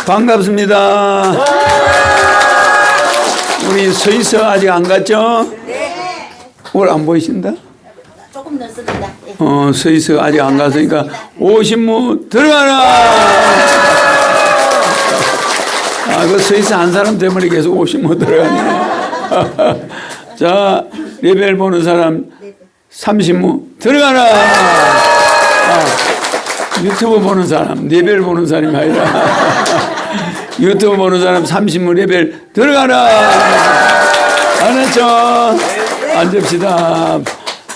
반갑습니다. 우리 서있어 아직 안 갔죠? 네. 오늘 안 보이신다? 조금 늦습니다. 네. 서있어 아직 안 갔으니까 오신무 들어가라! 그 서있어 한 사람 때문에 계속 오신무 들어가네. 자, 레벨 보는 사람 30무 들어가라! 유튜브 보는 사람, 레벨 보는 사람이 아니라 유튜브 보는 사람 30무 레벨 들어가라! 알았죠? 앉읍시다.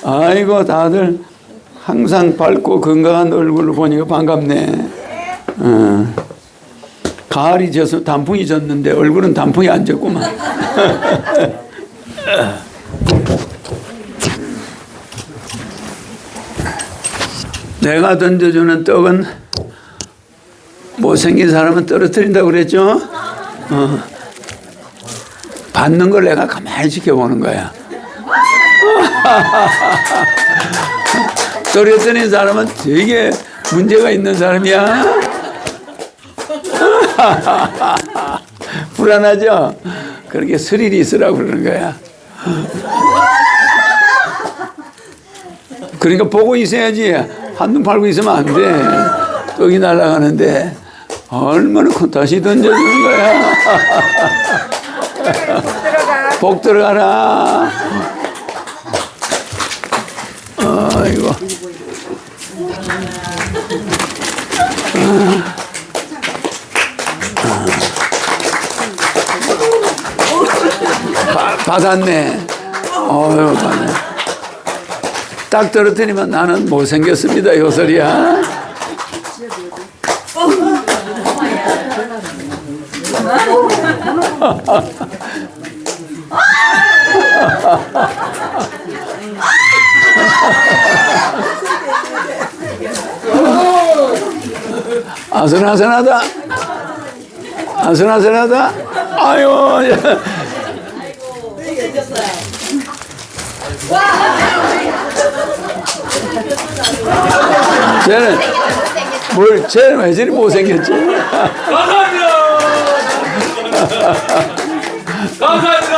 아이고, 다들 항상 밝고 건강한 얼굴을 보니까 반갑네. 가을이 져서 단풍이 졌는데 얼굴은 단풍이 안 졌구만. 내가 던져주는 떡은 못생긴 사람은 떨어뜨린다고 그랬죠? 받는 걸 내가 가만히 지켜보는 거야. 떨어뜨린 사람은 되게 문제가 있는 사람이야. 불안하죠? 그렇게 스릴이 있으라고 그러는 거야. 그러니까 보고 있어야지. 한눈 팔고 있으면 안 돼. 떡이 날아가는데 얼마나 다시 던져주는 거야. 복 들어가라. 아이고. 받았네. 받네. 딱 떨어뜨리면 나는 못생겼습니다. 요 소리야. 아슬아슬하다. 아슬아슬하다. 아유. 쟤는 왜 저리 못생겼지? 감사합니다. 감사합니다.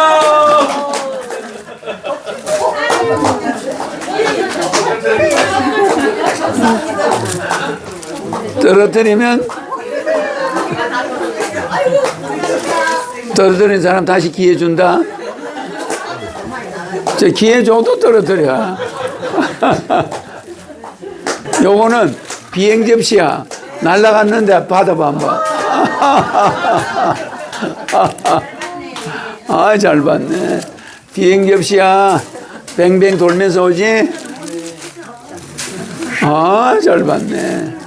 떨어뜨린 사람 다시 기회 준다. 저 기회 줘도 떨어뜨려. 요거는 비행 접시야. 날라갔는데 받아봐 한번. 잘 봤네. 비행 접시야. 뱅뱅 돌면서 오지. 잘 봤네.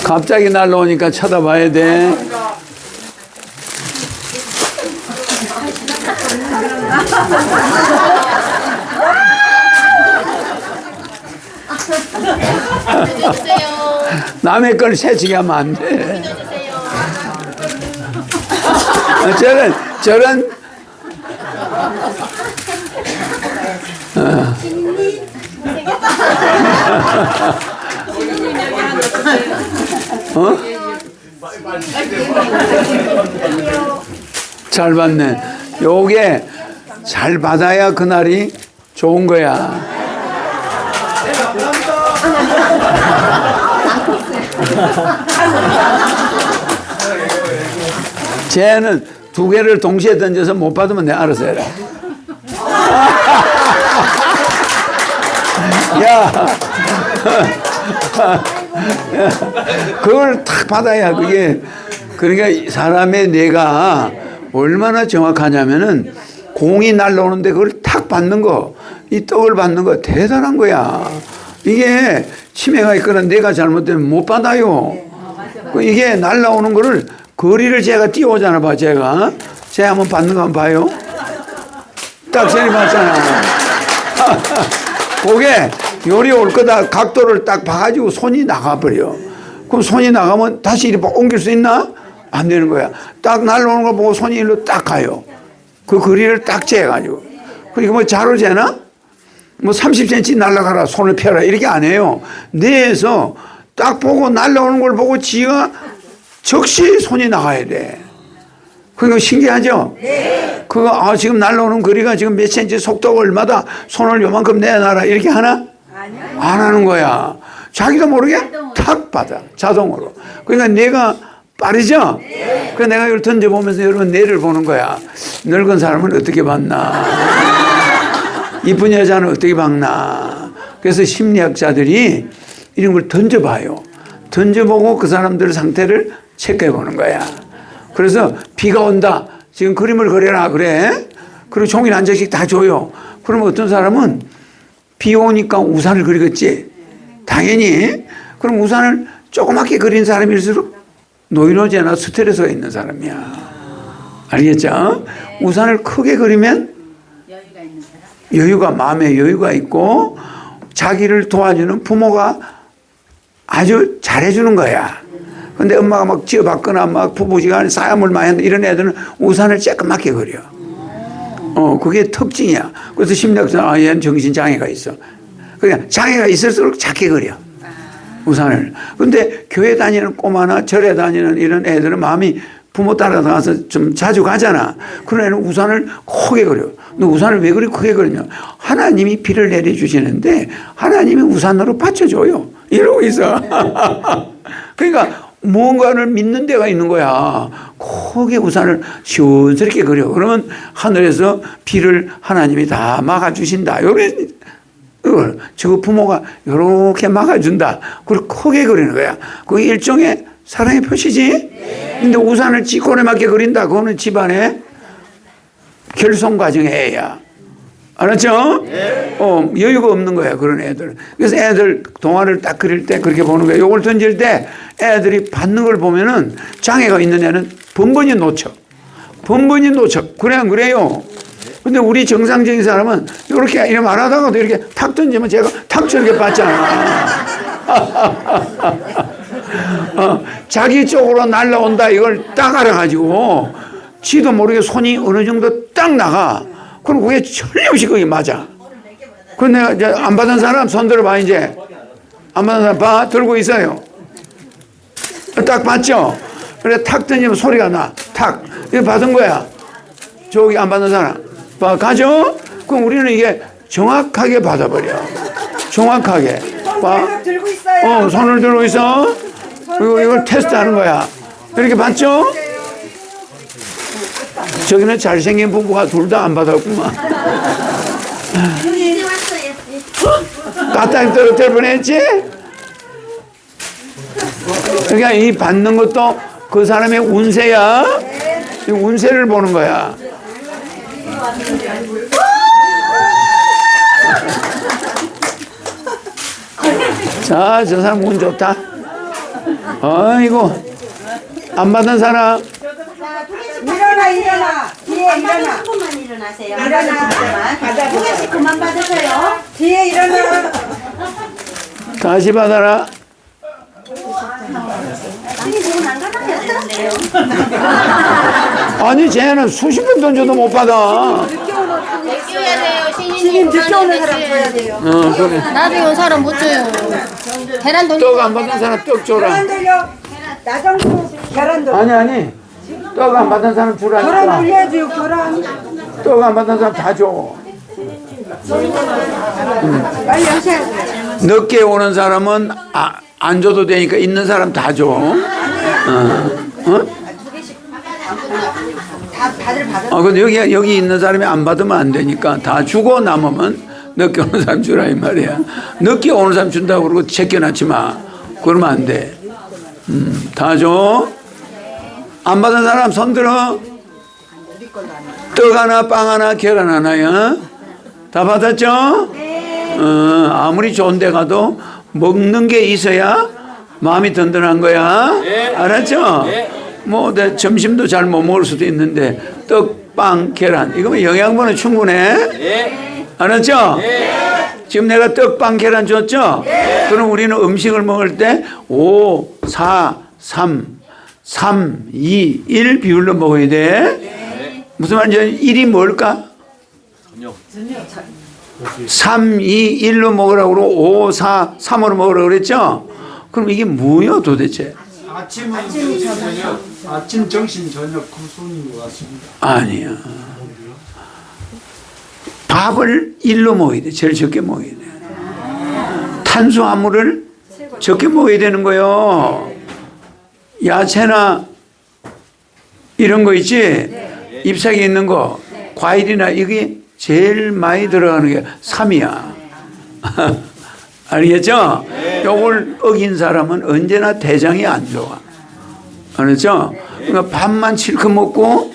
갑자기 날라오니까 쳐다봐야 돼. 남의 걸 새치게 하면 안 돼. 저런 잘 받네. 요게 잘 받아야 그날이 좋은 거야. 쟤는 두 개를 동시에 던져서 못 받으면 내가 알아서 해라. 야, 그걸 탁 받아야 그게, 그러니까 사람의 뇌가 얼마나 정확하냐면은 공이 날라오는데 그걸 탁 받는 거, 이 떡을 받는 거 대단한 거야. 이게 치매가 있거나 뇌가 잘못되면 못 받아요. 이게 날라오는 거를 거리를 제가 띄워오잖아, 봐, 제가. 제가 한번 받는 거 한번 봐요. 딱 전에 봤잖아. 그게 요리 올 거다 각도를 딱 봐가지고 손이 나가버려. 그럼 손이 나가면 다시 이렇게 옮길 수 있나? 안 되는 거야. 딱 날라오는 거 보고 손이 일로 딱 가요. 그 거리를 딱 재가지고. 그러니까 뭐 자로 재나? 뭐 30cm 날아가라, 손을 펴라, 이렇게 안 해요. 뇌에서 딱 보고 날아오는 걸 보고 지가 즉시 손이 나가야 돼. 그거 신기하죠? 네. 그거, 지금 날아오는 거리가 지금 몇 cm, 속도가 얼마다, 손을 요만큼 내놔라, 이렇게 하나? 아니요. 안 하는 거야. 자기도 모르게 탁 받아, 자동으로. 그러니까 뇌가 빠르죠? 네. 그래서 내가 이걸 던져보면서 여러분 뇌를 보는 거야. 늙은 사람은 어떻게 봤나? 이쁜 여자는 어떻게 봤나? 그래서 심리학자들이 이런 걸 던져봐요. 던져보고 그 사람들 상태를 체크해 보는 거야. 그래서 비가 온다. 지금 그림을 그려라. 그래. 그리고 종이를 한 장씩 다 줘요. 그러면 어떤 사람은 비 오니까 우산을 그리겠지. 당연히. 그럼 우산을 조그맣게 그린 사람일수록 노이로제나 스트레스가 있는 사람이야. 알겠죠? 우산을 크게 그리면 여유가 있는 사람. 여유가, 마음에 여유가 있고 자기를 도와주는 부모가 아주 잘해주는 거야. 근데 엄마가 막 지어받거나 막 부부지간에 싸움을 많이 한다 이런 애들은 우산을 쬐끄맣게 그려. 그게 특징이야. 그래서 심리학자는 얘는 정신장애가 있어. 그러니까 장애가 있을수록 작게 그려. 우산을. 근데 교회 다니는 꼬마나 절에 다니는 이런 애들은 마음이 부모 따라가서 좀 자주 가잖아. 그런 애는 우산을 크게 그려. 너 우산을 왜 그리 크게 그리냐? 하나님이 비를 내려주시는데 하나님이 우산으로 받쳐줘요. 이러고 있어. 그러니까 무언가를 믿는 데가 있는 거야. 크게 우산을 시원스럽게 그려. 그러면 하늘에서 비를 하나님이 다 막아주신다. 저 부모가 이렇게 막아준다. 그걸 크게 그리는 거야. 그게 일종의 사랑의 표시지? 근데 우산을 찌꼬에 맞게 그린다. 그거는 집안의 결손 과정의 애야. 알았죠? 여유가 없는 거야, 그런 애들. 그래서 애들 동화를 딱 그릴 때 그렇게 보는 거야. 요걸 던질 때 애들이 받는 걸 보면은 장애가 있는 애는 번번이 놓쳐. 번번이 놓쳐. 그래, 안 그래요? 근데 우리 정상적인 사람은 이렇게 이러면 안 하다가도 이렇게 탁 던지면 제가 탁 저렇게 받잖아. 자기 쪽으로 날라온다 이걸 딱 알아가지고 지도 모르게 손이 어느 정도 딱 나가. 그럼 그게 틀림없이 그게 맞아. 그 내가 이제 안 받은 사람 손 들어봐 이제. 안 받은 사람 봐 들고 있어요. 딱 받죠. 그래 탁 던지면 소리가 나. 탁 이거 받은 거야. 저기 안 받은 사람 봐 가죠. 그럼 우리는 이게 정확하게 받아버려. 정확하게. 봐. 들고 있어요. 손을 들고 있어. 그리고 이걸 테스트하는 거야. 이렇게 받죠? 저기는 잘생긴 부부가 둘 다 안 받았구만. 이제 왔어요. 까딱 떨어뜨릴 뻔했지? 그러니까 이 받는 것도 그 사람의 운세야. 이 운세를 보는 거야. 자, 저 사람 운 좋다. 아이고, 안 받은 사람. 일어나. 뒤에 한 일어나. 분만 일어나세요. 일어나. 한 개씩 그만 받으세요. 뒤에 일어나. 다시 받아라. 아니 지금 안 가나요? 되는데요. 아니, 쟤는 수십 번 던져도 못 받아. 끼워야 돼요. 지금 신인님 늦게 오는 사람 줘야 돼요. 그래. 나중에 온 사람 못 줘요. 계란 돌려. 떡 안 받은 사람 떡 줘라. 계란 돌려. 나정도 계란 돌려. 아니. 떡 안 받은 사람 계란 주라니까. 돌려야지요. 계란. 떡 안 받은 사람 다 줘. 빨리 하셔야 돼요. 늦게 오는 사람은 안 줘도 되니까 있는 사람 다 줘. 다 다들 받아. 근데 여기 있는 사람이 안 받으면 안 되니까 다 주고 남으면 늦게 오는 사람 주라 이 말이야. 늦게 오는 사람 준다고 그러고 제껴놨지 마. 그러면 안 돼. 다 줘. 안 받은 사람 손 들어. 떡 하나, 빵 하나, 계란 하나야. 다 받았죠? 아무리 좋은 데 가도 먹는 게 있어야 마음이 든든한 거야. 알았죠? 뭐, 내 점심도 잘 못 먹을 수도 있는데, 떡, 빵, 계란. 이거면 영양분은 충분해. 알았죠? 지금 내가 떡, 빵, 계란 줬죠? 그럼 우리는 음식을 먹을 때 5, 4, 3, 2, 1 비율로 먹어야 돼. 무슨 말인지 1이 뭘까? 3, 2, 1로 먹으라고 그러고 5, 4, 3으로 먹으라고 그랬죠? 그럼 이게 뭐예요 도대체? 아침은 저녁, 아침, 점심, 저녁 금손인 것 같습니다. 아니야. 밥을 1로 먹어야 돼. 제일 적게 먹어야 돼. 탄수화물을 적게 먹어야 되는 거예요. 야채나 이런 거 있지? 잎사귀 있는 거, 과일이나 이게 제일 많이 들어가는 게 3이야. 알겠죠? 요걸 어긴 사람은 언제나 대장이 안 좋아. 알았죠? 그러니까 밥만 실컷 먹고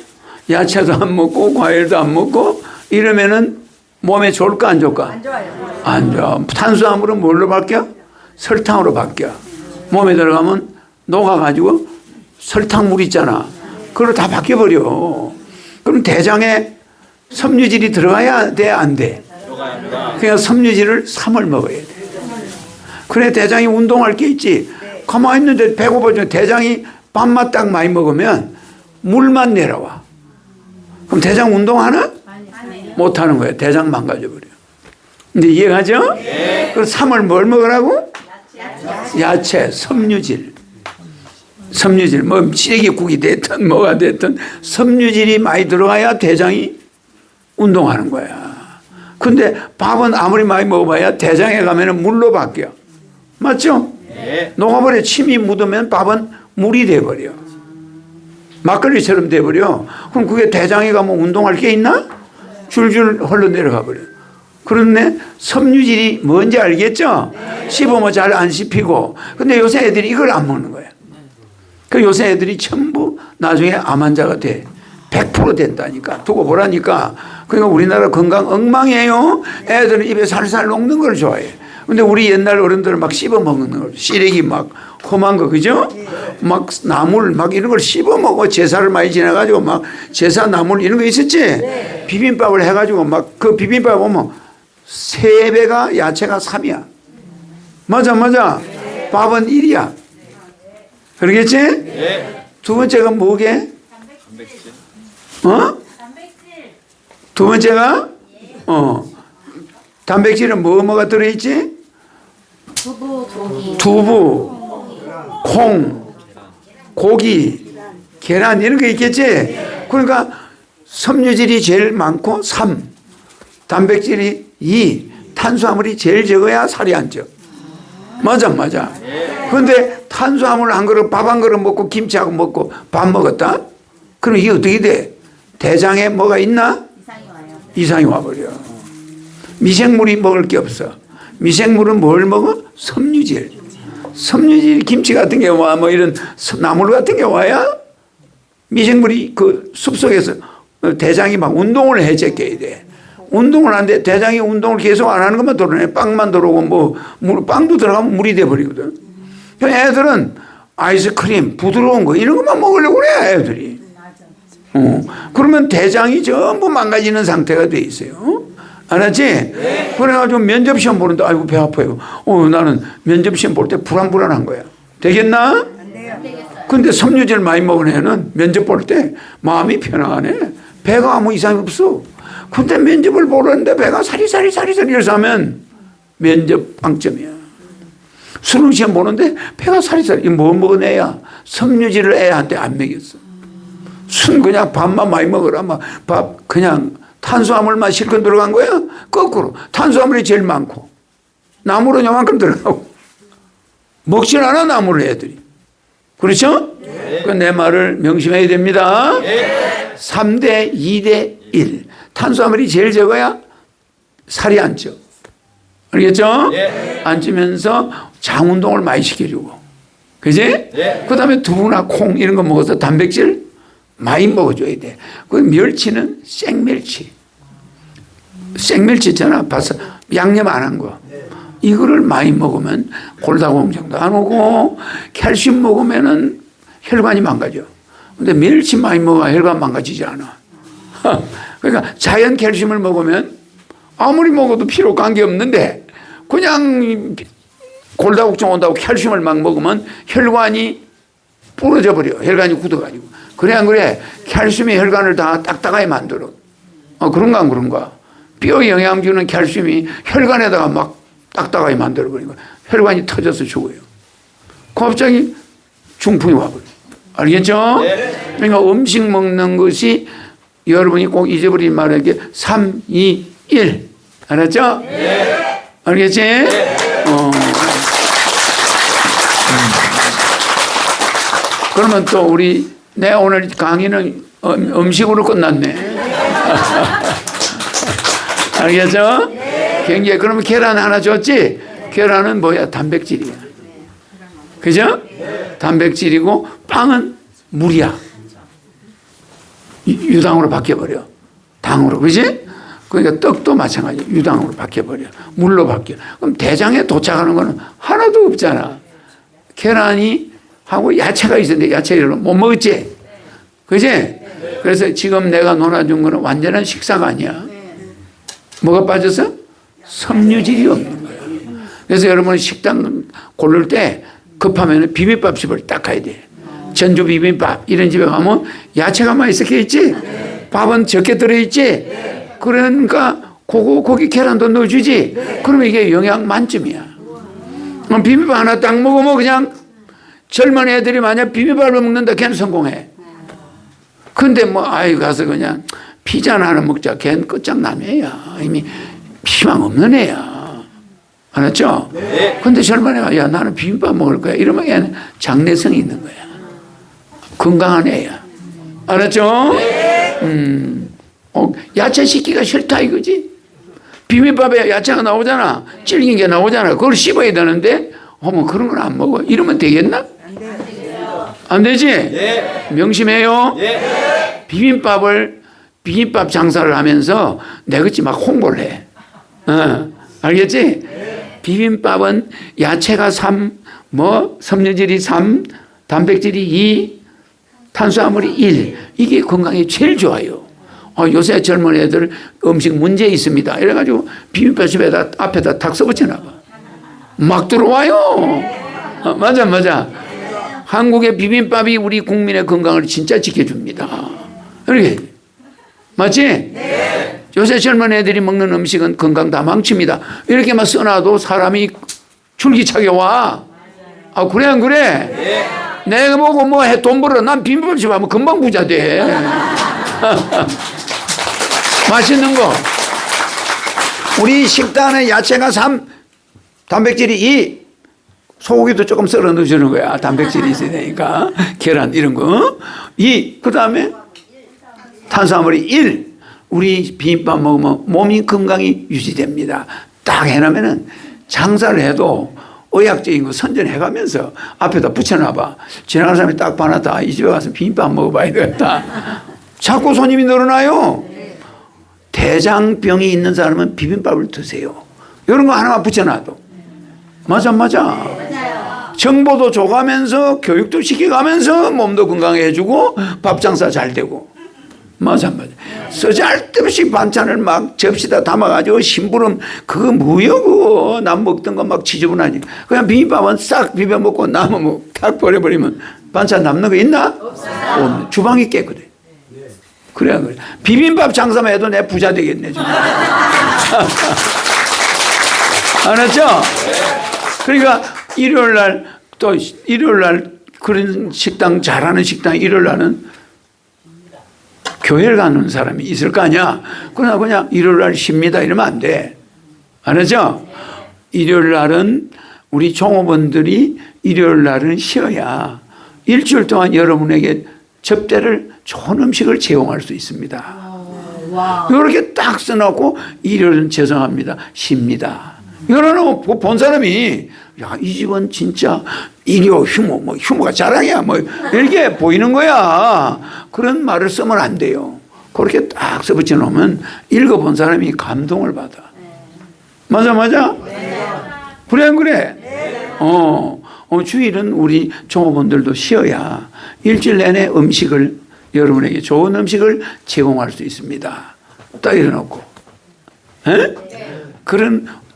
야채도 안 먹고 과일도 안 먹고 이러면은 몸에 좋을까 안 좋을까? 안 좋아요. 안 좋아. 탄수화물은 뭘로 바뀌어? 설탕으로 바뀌어. 몸에 들어가면 녹아가지고 설탕물 있잖아. 그걸 다 바뀌어버려. 그럼 대장에 섬유질이 들어가야 돼, 안 돼? 그러니까 섬유질을 3을 먹어야 돼. 그래 대장이 운동할 게 있지. 가만히 있는데 배고파지면 대장이 밥만 딱 많이 먹으면 물만 내려와. 그럼 대장 운동하나? 못하는 거야. 대장 망가져버려. 근데 이해가죠? 그럼 3을 뭘 먹으라고? 야채, 섬유질. 섬유질, 뭐 시래기국이 됐든 뭐가 됐든 섬유질이 많이 들어가야 대장이 운동하는 거야. 근데 밥은 아무리 많이 먹어봐야 대장에 가면 물로 바뀌어. 맞죠? 녹아버려. 침이 묻으면 밥은 물이 돼버려. 막걸리처럼 돼버려. 그럼 그게 대장에 가면 운동할 게 있나? 줄줄 흘러내려가 버려. 그런데 섬유질이 뭔지 알겠죠? 씹으면 잘 안 씹히고. 근데 요새 애들이 이걸 안 먹는 거야. 그 요새 애들이 전부 나중에 암 환자가 돼. 100% 된다니까. 두고 보라니까. 그러니까 우리나라 건강 엉망이에요. 애들은 입에 살살 녹는 걸 좋아해. 근데 우리 옛날 어른들은 막 씹어 먹는 걸. 시래기 막 험한 거, 그죠? 막 나물 막 이런 걸 씹어 먹어. 제사를 많이 지내가지고 막 제사 나물 이런 거 있었지? 비빔밥을 해가지고 막 그 비빔밥 보면 3배가 야채가 3이야. 맞아. 밥은 1이야. 그러겠지? 두 번째가 뭐게? 두 번째가? 단백질은 뭐가 들어있지? 두부, 콩, 고기, 계란 이런 거 있겠지? 그러니까 섬유질이 제일 많고 3, 단백질이 2, 탄수화물이 제일 적어야 살이 안 쪄. 맞아. 그런데 탄수화물 한 그릇, 밥 한 그릇 먹고 김치하고 먹고 밥 먹었다? 그럼 이게 어떻게 돼? 대장에 뭐가 있나? 이상이 와버려. 미생물이 먹을 게 없어. 미생물은 뭘 먹어? 섬유질. 섬유질 김치 같은 게 와, 뭐 이런 나물 같은 게 와야 미생물이 그 숲속에서 대장이 막 운동을 해제껴야 돼. 운동을 하는데 대장이 운동을 계속 안 하는 것만 들어오네. 빵만 들어오고 뭐 빵도 들어가면 물이 돼버리거든. 애들은 아이스크림, 부드러운 거 이런 것만 먹으려고 그래 애들이. 그러면 대장이 전부 망가지는 상태가 돼 있어요. 알았지? 그래가지고 면접시험 보는데 아이고 배 아파요. 나는 면접시험 볼 때 불안한 거야. 되겠나? 안 돼요. 근데 섬유질 많이 먹은 애는 면접 볼 때 마음이 편안해. 배가 아무 이상이 없어. 근데 면접을 보는데 배가 사리사리 이래서 하면 면접 빵점이야. 수능 시험 보는데 배가 사리사리. 뭐 먹은 애야? 섬유질을 애한테 안 먹였어. 순 그냥 밥만 많이 먹어라. 밥 그냥 탄수화물만 실컷 들어간 거야? 거꾸로 탄수화물이 제일 많고 나물은 요만큼 들어가고 먹질 않아 나물을 애들이. 그렇죠? 그 내 말을 명심해야 됩니다. 3대 2대 1. 탄수화물이 제일 적어야 살이 안 쪄. 알겠죠? 안 찌면서 장 운동을 많이 시켜주고. 그지? 그 다음에 두부나 콩 이런 거 먹어서 단백질 많이 먹어줘야 돼. 그 멸치는 생멸치. 생멸치 있잖아. 봐서 양념 안 한 거. 이거를 많이 먹으면 골다공증도 안 오고 칼슘 먹으면은 혈관이 망가져. 근데 멸치 많이 먹어야 혈관 망가지지 않아. 그러니까 자연 칼슘을 먹으면 아무리 먹어도 피로 관계 없는데 그냥 골다공증 온다고 칼슘을 막 먹으면 혈관이 부러져 버려. 혈관이 굳어가지고. 그래 안 그래? 칼슘이 혈관을 다 딱딱하게 만들어. 그런가 안 그런가? 뼈 영양 주는 칼슘이 혈관에다가 막 딱딱하게 만들어버리고 혈관이 터져서 죽어요. 갑자기 중풍이 와버려요. 알겠죠? 그러니까 음식 먹는 것이 여러분이 꼭 잊어버리지 말아야 게 3, 2, 1. 알았죠? 알겠지? 그러면 또 내 오늘 강의는 음식으로 끝났네. 알겠죠? 굉장히, 그러면 계란 하나 줬지? 계란은 뭐야? 단백질이야. 그죠? 단백질이고, 빵은 물이야. 유당으로 바뀌어버려. 당으로. 그지? 그러니까 떡도 마찬가지. 유당으로 바뀌어버려. 물로 바뀌어. 그럼 대장에 도착하는 거는 하나도 없잖아. 계란이 하고 야채가 있었는데 야채를 못 먹었지? 그지? 그래서 지금 내가 논아준 거는 완전한 식사가 아니야. 뭐가 빠져서? 섬유질이 없는 거야. 그래서 여러분 식당 고를 때 급하면 비빔밥집을 딱 가야 돼. 전주 비빔밥 이런 집에 가면 야채가 많이 섞여 있지? 밥은 적게 들어있지? 그러니까 거기 계란도 넣어주지? 그러면 이게 영양 만점이야. 비빔밥 하나 딱 먹으면 그냥 젊은 애들이 만약 비빔밥을 먹는다 걔는 성공해. 근데 가서 그냥 피자나 하나 먹자. 걔는 끝장남이야. 이미 희망 없는 애야. 알았죠? 근데 젊은 애가 야 나는 비빔밥 먹을 거야. 이러면 얘는 장래성이 있는 거야. 건강한 애야. 알았죠? 야채 씻기가 싫다 이거지? 비빔밥에 야채가 나오잖아. 질긴 게 나오잖아. 그걸 씹어야 되는데 그런 건 안 먹어. 이러면 되겠나? 안 되지? 명심해요. 비빔밥 장사를 하면서 내같이 막 홍보를 해. 알겠지? 비빔밥은 야채가 3, 섬유질이 3, 단백질이 2, 탄수화물이 1. 이게 건강에 제일 좋아요. 요새 젊은 애들 음식 문제 있습니다. 이래가지고 비빔밥집에다 앞에다 탁 써붙여놔 봐. 막 들어와요. 맞아. 한국의 비빔밥이 우리 국민의 건강을 진짜 지켜줍니다. 이렇게 맞지? 요새 젊은 애들이 먹는 음식은 건강 다 망칩니다. 이렇게만 써놔도 사람이 줄기차게 와. 그래 안 그래? 내가 보고 돈 벌어. 난 비빔밥집 하면 금방 부자 돼. 맛있는 거. 우리 식단에 야채가 3, 단백질이 2, 소고기도 조금 썰어 넣어주는 거야. 단백질이 있어야 되니까. 계란 이런 거. 2, 그 다음에 탄수화물이 1. 우리 비빔밥 먹으면 몸이 건강이 유지됩니다. 딱 해놓으면은 장사를 해도 의학적인 거 선전해가면서 앞에다 붙여놔봐. 지나가는 사람이 딱 봐놨다. 이 집에 가서 비빔밥 먹어봐야 되겠다. 자꾸 손님이 늘어나요. 대장병이 있는 사람은 비빔밥을 드세요. 이런 거 하나만 붙여놔도. 맞아. 정보도 줘가면서 교육도 시켜가면서 몸도 건강해지고 밥 장사 잘 되고. 맞아. 쓰잘데없이 반찬을 막 접시다 담아가지고 심부름 그거 뭐여 그거 남 먹던 거 막 지저분하니 그냥 비빔밥은 싹 비벼 먹고 남으면 탁 버려버리면 반찬 남는 거 있나? 없어요. 주방이 깨끗해. 그래. 비빔밥 장사만 해도 내 부자 되겠네 지금. 알았죠? 그러니까 일요일날 그런 식당 잘하는 식당 일요일날은 교회를 가는 사람이 있을 거 아니야. 그러나 그냥 일요일날 쉽니다 이러면 안 돼. 알았죠? 일요일날은 우리 종업원들이 일요일날은 쉬어야 일주일 동안 여러분에게 접대를 좋은 음식을 제공할 수 있습니다. 이렇게 딱 써놓고 일요일은 죄송합니다. 쉽니다. 이러면 본 사람이 야, 이 집은 진짜 일요 휴무, 휴무가 자랑이야. 이렇게 보이는 거야. 그런 말을 쓰면 안 돼요. 그렇게 딱 써붙여 놓으면 읽어본 사람이 감동을 받아. 맞아? 그래, 안 그래? 주일은 우리 종업원들도 쉬어야 일주일 내내 음식을, 여러분에게 좋은 음식을 제공할 수 있습니다. 딱 이래놓고.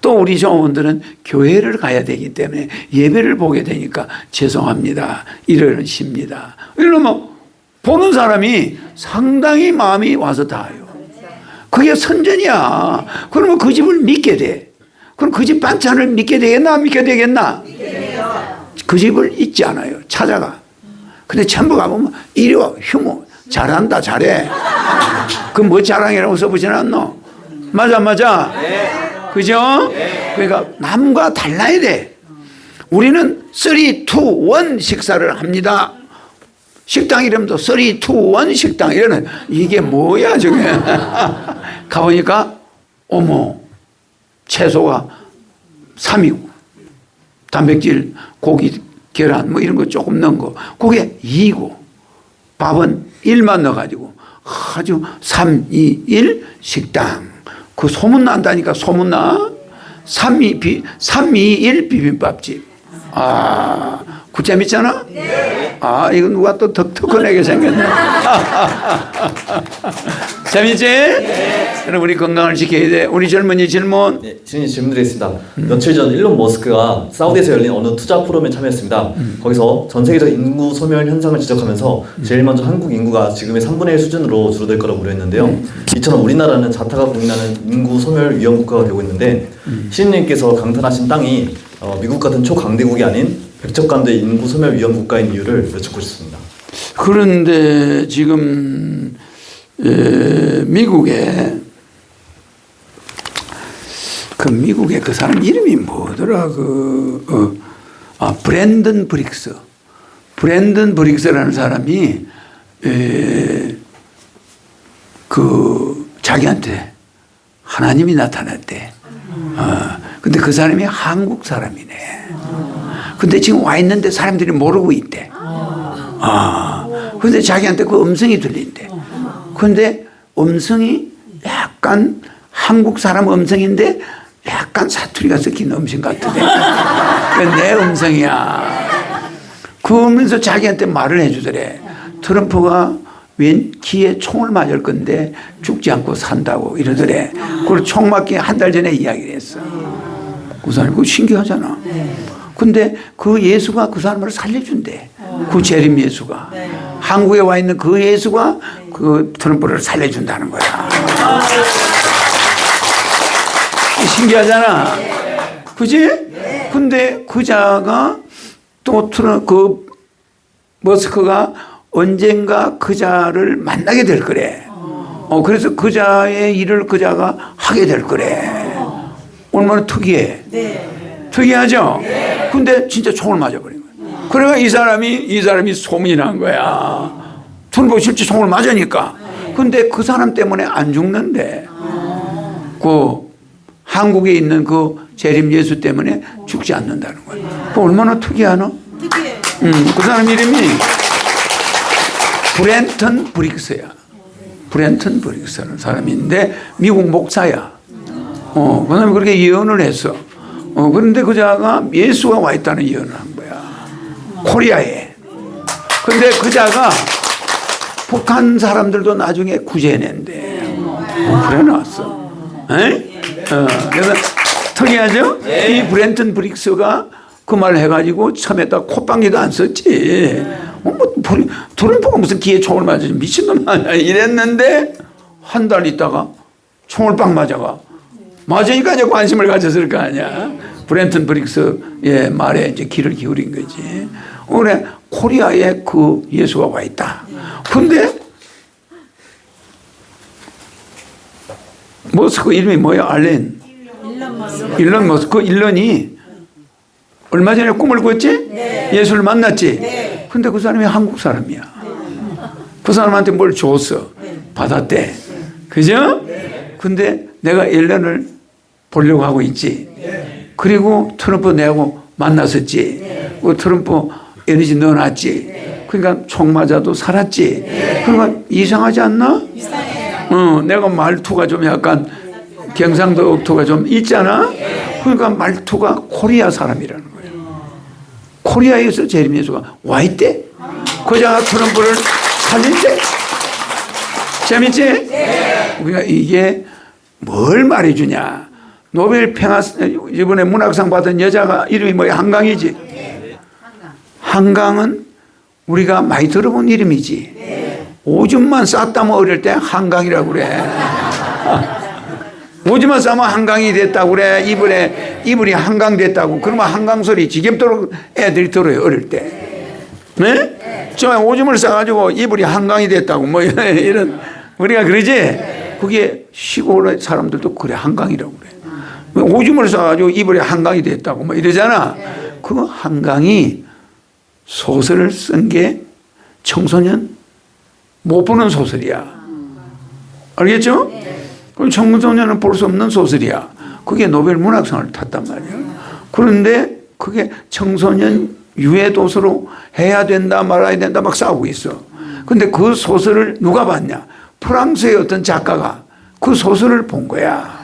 또 우리 종업원들은 교회를 가야 되기 때문에 예배를 보게 되니까 죄송합니다. 일요일은 쉽니다. 이러면 보는 사람이 상당히 마음이 와서 닿아요. 그게 선전이야. 그러면 그 집을 믿게 돼. 그럼 그 집 반찬을 믿게 되겠나? 안 믿게 되겠나? 그 집을 잊지 않아요. 찾아가. 근데 전부 가보면 이리 와, 휴무. 잘한다, 잘해. 그 뭐 자랑이라고 써보진 않노? 맞아, 맞아. 그죠? 그러니까 남과 달라야 돼. 우리는 3, 2, 1 식사를 합니다. 식당 이름도 3, 2, 1 식당. 이러는 이게 뭐야, 저게. 가보니까, 어머, 채소가 3이고, 단백질, 고기, 계란, 뭐 이런 거 조금 넣은 거. 그게 2고, 밥은 1만 넣어가지고 아주 3, 2, 1 식당. 그 소문난다니까, 소문나. 3, 2, 1 비빔밥집. 아, 그 재밌잖아? 아, 이거 누가 또 덕덕하게 생겼네. 재밌지? 그럼 우리 건강을 지켜야 돼. 우리 젊은이 질문. 네, 질문 드리겠습니다. 며칠 전 일론 머스크가 사우디에서 열린 어느 투자 포럼에 참여했습니다. 거기서 전 세계적 인구 소멸 현상을 지적하면서 제일 먼저 한국 인구가 지금의 3분의 1 수준으로 줄어들 거라고 우려했는데요. 이처럼 우리나라는 자타가 공인하는 인구 소멸 위험 국가가 되고 있는데 시인님께서 강탄하신 땅이 미국 같은 초강대국이 아닌 백척간대 인구 소멸 위험 국가인 이유를 여쭙고 싶습니다. 그런데 지금 미국에 그 사람 이름이 뭐더라? 브랜든 브릭스. 브랜든 브릭스라는 사람이 자기한테 하나님이 나타났대. 근데 그 사람이 한국 사람이네. 근데 지금 와 있는데 사람들이 모르고 있대. 근데 자기한테 그 음성이 들린대. 근데 음성이 약간 한국 사람 음성인데 약간 사투리가 섞인 음성 같은데. 내 음성이야. 그러면서 자기한테 말을 해주더래. 트럼프가 웬 키에 총을 맞을 건데 죽지 않고 산다고 이러더래. 그걸 총 맞기 한 달 전에 이야기를 했어. 그 사람이 그거 신기하잖아. 근데 그 예수가 그 사람을 살려준대. 그 재림 예수가. 한국에 와 있는 그 예수가 그 트럼프를 살려준다는 거야. 신기하잖아. 그지? 근데 그자가 또 그 머스크가 언젠가 그자를 만나게 될 거래. 그래서 그자의 일을 그자가 하게 될 거래. 얼마나 특이해. 특이하죠? 근데 진짜 총을 맞아버린 거야. 그러니까 이 사람이 소문이 난 거야. 트럼프 실제 총을 맞으니까. 근데 그 사람 때문에 안 죽는데. 그 한국에 있는 그 재림 예수 때문에 죽지 않는다는 거야. 그 얼마나 특이하나? 그 사람 이름이 브랜턴 브릭스야. 브랜턴 브릭스라는 사람인데 미국 목사야. 그 사람이 그렇게 예언을 했어. 그런데 그자가 예수가 와 있다는 예언을 한 거야. 코리아에. 근데 그자가 북한 사람들도 나중에 구제해낸대. 그래 놨어. 그래서 특이하죠? 이 브랜턴 브릭스가 그 말 해가지고 처음에다 콧방귀도 안 썼지. 트럼프가 무슨 기에 총을 맞으지 미친놈 아니야 이랬는데 한 달 있다가 총을 빵 맞으니까 이제 관심을 가졌을 거 아니야. 브랜턴 브릭스의 말에 이제 귀를 기울인 거지. 그래 코리아에 그 예수가 와 있다. 근데 머스크 이름이 뭐야? 일론 머스크. 일론이 얼마 전에 꿈을 꿨지? 예수를 만났지? 근데 그 사람이 한국 사람이야. 그 사람한테 뭘 줬어. 받았대. 그죠? 근데 내가 일론을 보려고 하고 있지. 그리고 트럼프 내하고 만났었지. 그 트럼프 에너지 넣어놨지. 그러니까 총 맞아도 살았지. 그러니까 이상하지 않나? 내가 말투가 좀 약간 경상도 억토가 좀 있잖아. 그러니까 말투가 코리아 사람이라는 거예요. 코리아에서 재림 예수가 와 있대. 그자가 트럼프를 살릴 때. 재밌지? 우리가 이게 뭘 말해주냐. 노벨 평화 이번에 문학상 받은 여자가 이름이 뭐야? 한강이지. 한강은 우리가 많이 들어본 이름이지. 오줌만 쌌다면 어릴 때 한강이라고 그래. 오줌을 싸면 한강이 됐다고 그래. 이불이 한강 됐다고. 그러면 한강 소리 지겹도록 애들이 들어요, 어릴 때. 네? 저 오줌을 싸가지고 이불이 한강이 됐다고 뭐 이런 우리가 그러지. 그게 시골의 사람들도 그래, 한강이라고 그래. 오줌을 싸가지고 이불이 한강이 됐다고 뭐 이러잖아. 그 한강이 소설을 쓴 게 청소년 못 보는 소설이야. 알겠죠? 그럼 청소년은 볼 수 없는 소설이야. 그게 노벨 문학상을 탔단 말이야. 그런데 그게 청소년 유해 도서로 해야 된다 말아야 된다 막 싸우고 있어. 근데 그 소설을 누가 봤냐? 프랑스의 어떤 작가가 그 소설을 본 거야.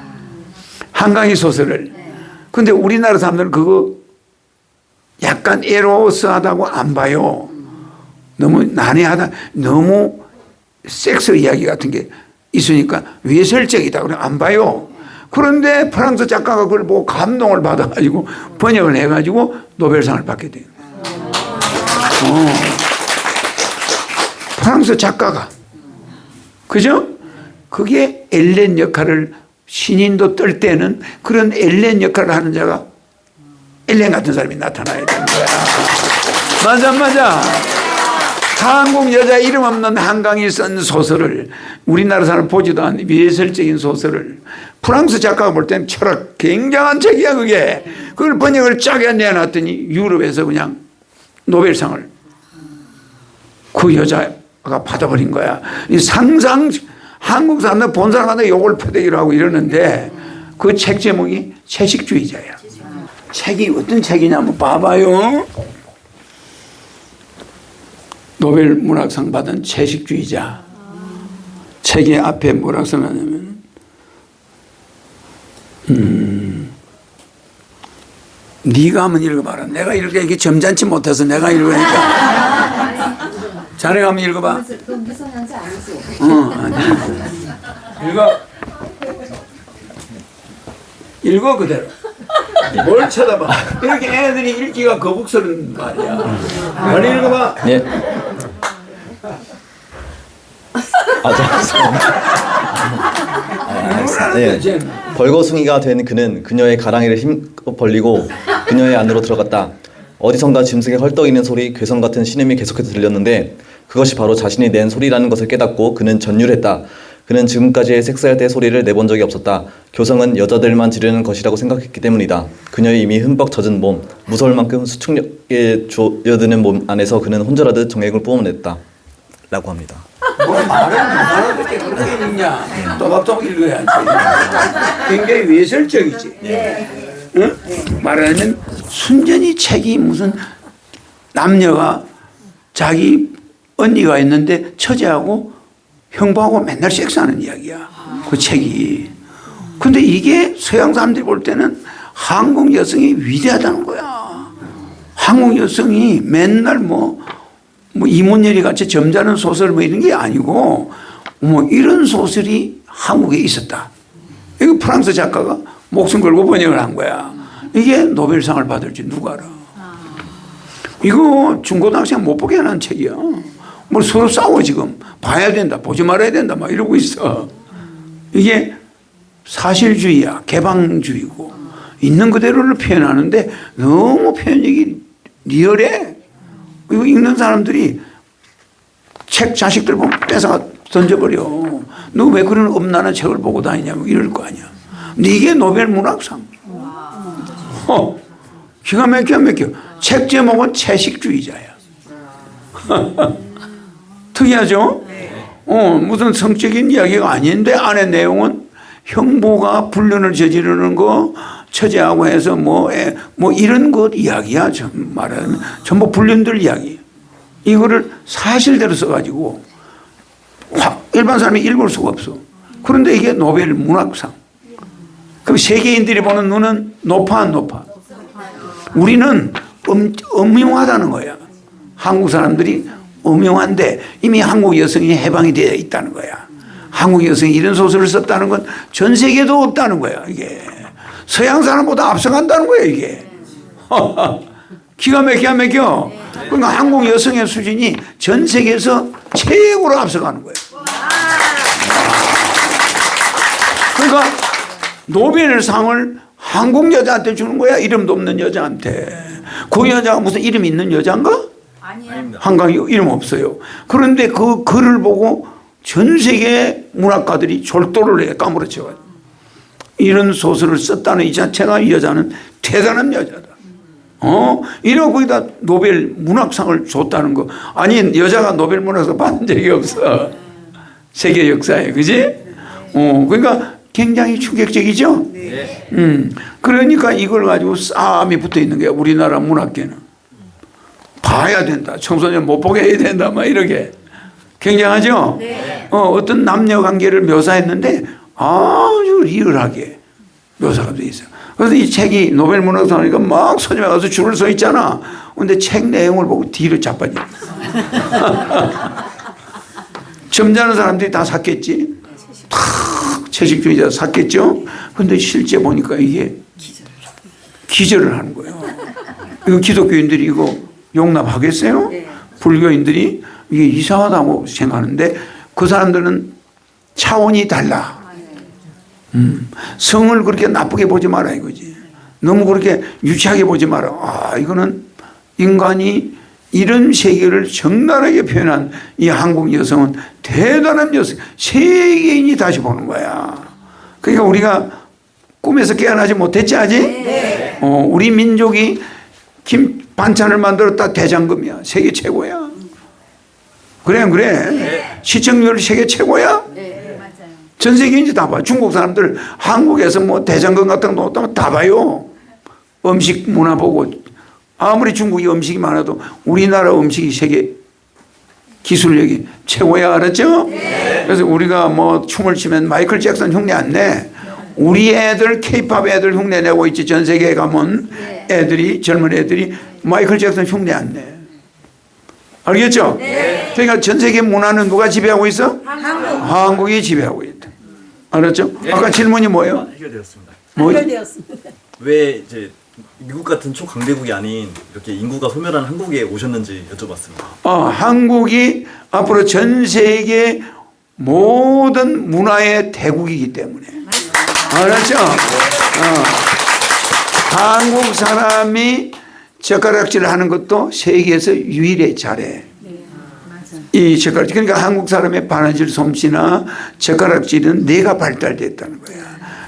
한강의 소설을. 근데 우리나라 사람들은 그거 약간 에로스하다고 안 봐요. 너무 난해하다. 너무 섹스 이야기 같은 게 있으니까 외설적이다. 그래 안 봐요. 그런데 프랑스 작가가 그걸 보고 감동을 받아가지고 번역을 해가지고 노벨상을 받게 돼요. 프랑스 작가가. 그죠? 그게 엘렌 역할을 신인도 떨 때는 그런 엘렌 역할을 하는 자가 엘렌 같은 사람이 나타나야 되는 거야. 맞아, 맞아. 한국 여자 이름 없는 한강이 쓴 소설을 우리나라 사람 보지도 않는 비해설적인 소설을 프랑스 작가가 볼 때는 철학 굉장한 책이야 그게. 그걸 번역을 짜게 내놨더니 유럽에서 그냥 노벨상을 그 여자가 받아버린 거야. 이 상상 한국 사람들 본 사람한테 욕을 퍼대기로 하고 이러는데 그 책 제목이 채식주의자야. 책이 어떤 책이냐 한번 봐봐요. 노벨 문학상 받은 채식주의자. 책의 앞에 뭐라고 써놨냐면 네가 한번 읽어봐라. 내가 이렇게 점잖지 못해서 내가 읽으니까. 자네가 한번 읽어봐. 그건 무슨 한지 아니지? 읽어 그대로. 뭘 쳐다봐. 이렇게 애들이 읽기가 거북스러운 말이야. 빨리 읽어봐. 예. 네. 벌거숭이가 된 그는 그녀의 가랑이를 힘껏 벌리고 그녀의 안으로 들어갔다. 어디선가 짐승의 헐떡이는 소리, 괴성 같은 신음이 계속해서 들렸는데 그것이 바로 자신이 낸 소리라는 것을 깨닫고 그는 전율했다. 그는 지금까지의 섹스할 때 소리를 내본 적이 없었다. 교성은 여자들만 지르는 것이라고 생각했기 때문이다. 그녀의 이미 흠뻑 젖은 몸, 무서울 만큼 수축력에 조여드는 몸 안에서 그는 혼절하듯 정액을 뿜어냈다. 라고 합니다. 뭘 말을 못 알아듣게 그렇게 읽냐. 또박또박 읽어야지. 굉장히 외설적이지. 응? 말하자면 순전히 책이 무슨 남녀가 자기 언니가 있는데 처제하고 형부하고 맨날 섹스하는 이야기야. 그 책이. 근데 이게 서양 사람들이 볼 때는 한국 여성이 위대하다는 거야. 한국 여성이 맨날 뭐 이문열이 같이 점잖은 소설 뭐 이런 게 아니고 뭐 이런 소설이 한국에 있었다. 이거 프랑스 작가가 목숨 걸고 번역을 한 거야. 이게 노벨상을 받을지 누가 알아. 이거 중고등학생 못 보게 하는 책이야. 뭐 서로 싸워 지금. 봐야 된다, 보지 말아야 된다 막 이러고 있어. 이게 사실주의야, 개방주의고 있는 그대로를 표현하는데 너무 표현력이 리얼해. 이거 읽는 사람들이 책 자식들 보면 뺏어가 던져버려. 너 왜 그런 엄난한 책을 보고 다니냐고 이럴 거 아니야. 근데 이게 노벨 문학상. 기가 막혀. 책 제목은 채식주의자야. 특이하죠? 무슨 성적인 이야기가 아닌데 안에 내용은 형부가 불륜을 저지르는 거 처제하고 해서 뭐 이런 것 이야기야. 말하면 전부 불륜들 이야기. 이거를 사실대로 써가지고 일반 사람이 읽을 수가 없어. 그런데 이게 노벨 문학상. 그럼 세계인들이 보는 눈은 높아 안 높아? 우리는 음흉하다는 거야. 한국 사람들이 음흉한데 이미 한국 여성이 해방이 되어 있다는 거야. 한국 여성이 이런 소설을 썼다는 건 전 세계도 없다는 거야. 이게 서양 사람보다 앞서간다는 거야. 이게 기가 막혀. 그러니까 한국 여성의 수준이 전 세계에서 최고로 앞서가는 거예요. 그러니까 노벨상을 한국 여자한테 주는 거야. 이름도 없는 여자한테. 그 여자가 무슨 이름 있는 여자인가? 한강이 이름 없어요. 그런데 그 글을 보고 전 세계 문학가들이 졸도를 해, 까무러쳐가지고. 이런 소설을 썼다는 이 자체가 이 여자는 대단한 여자다. 이러고 거기다 노벨 문학상을 줬다는 거. 아니, 여자가 노벨 문학상 받은 적이 없어. 세계 역사에. 그지? 그러니까 굉장히 충격적이죠? 그러니까 이걸 가지고 싸움이 붙어 있는 거야. 우리나라 문학계는. 봐야 된다. 청소년 못 보게 해야 된다. 막 이렇게. 굉장하죠? 어떤 남녀 관계를 묘사했는데 아주 리얼하게 묘사가 돼 있어요. 그래서 이 책이 노벨 문학상이니까 막 서점에 가서 줄을 서 있잖아. 근데 책 내용을 보고 뒤로 자빠져. 점잖은 사람들이 다 샀겠지. 다 채식주의자 샀겠죠. 근데 실제 보니까 이게 기절을 하는 거예요. 이거 기독교인들이 이거 용납하겠어요? 불교인들이 이게 이상하다고 생각하는데 그 사람들은 차원이 달라. 성을 그렇게 나쁘게 보지 마라 이거지. 너무 그렇게 유치하게 보지 마라. 이거는 인간이 이런 세계를 적나라하게 표현한 이 한국 여성은 대단한 여성, 세계인이 다시 보는 거야. 그러니까 우리가 꿈에서 깨어나지 못했지 아직? 우리 민족이 반찬을 만들었다 대장금이야. 세계 최고야. 그래 안 그래? 시청률 세계 최고야? 전 세계인지 다 봐. 중국 사람들 한국에서 뭐 대장금 같은 거 놓았다면 다 봐요. 음식 문화 보고. 아무리 중국이 음식이 많아도 우리나라 음식이 세계 기술력이 최고야. 알았죠? 그래서 우리가 뭐 춤을 추면 마이클 잭슨 흉내 안 내. 우리 애들 K-팝 애들 흉내 내고 있지. 전 세계에 가면 애들이 젊은 애들이 마이클 잭슨 흉내 안 내. 알겠죠? 그러니까 전 세계 문화는 누가 지배하고 있어? 한국이 지배하고 있다. 알았죠? 아까 질문이 뭐예요? 해결되었습니다. 해결되었습니다. 왜 이제 미국 같은 초강대국이 아닌 이렇게 인구가 소멸한 한국에 오셨는지 여쭤봤습니다. 한국이 앞으로 전 세계 모든 문화의 대국이기 때문에. 알았죠? 한국 사람이 젓가락질을 하는 것도 세계에서 유일해 잘해. 이 젓가락질. 그러니까 한국 사람의 바느질 솜씨나 젓가락질은 뇌가 발달됐다는 거야.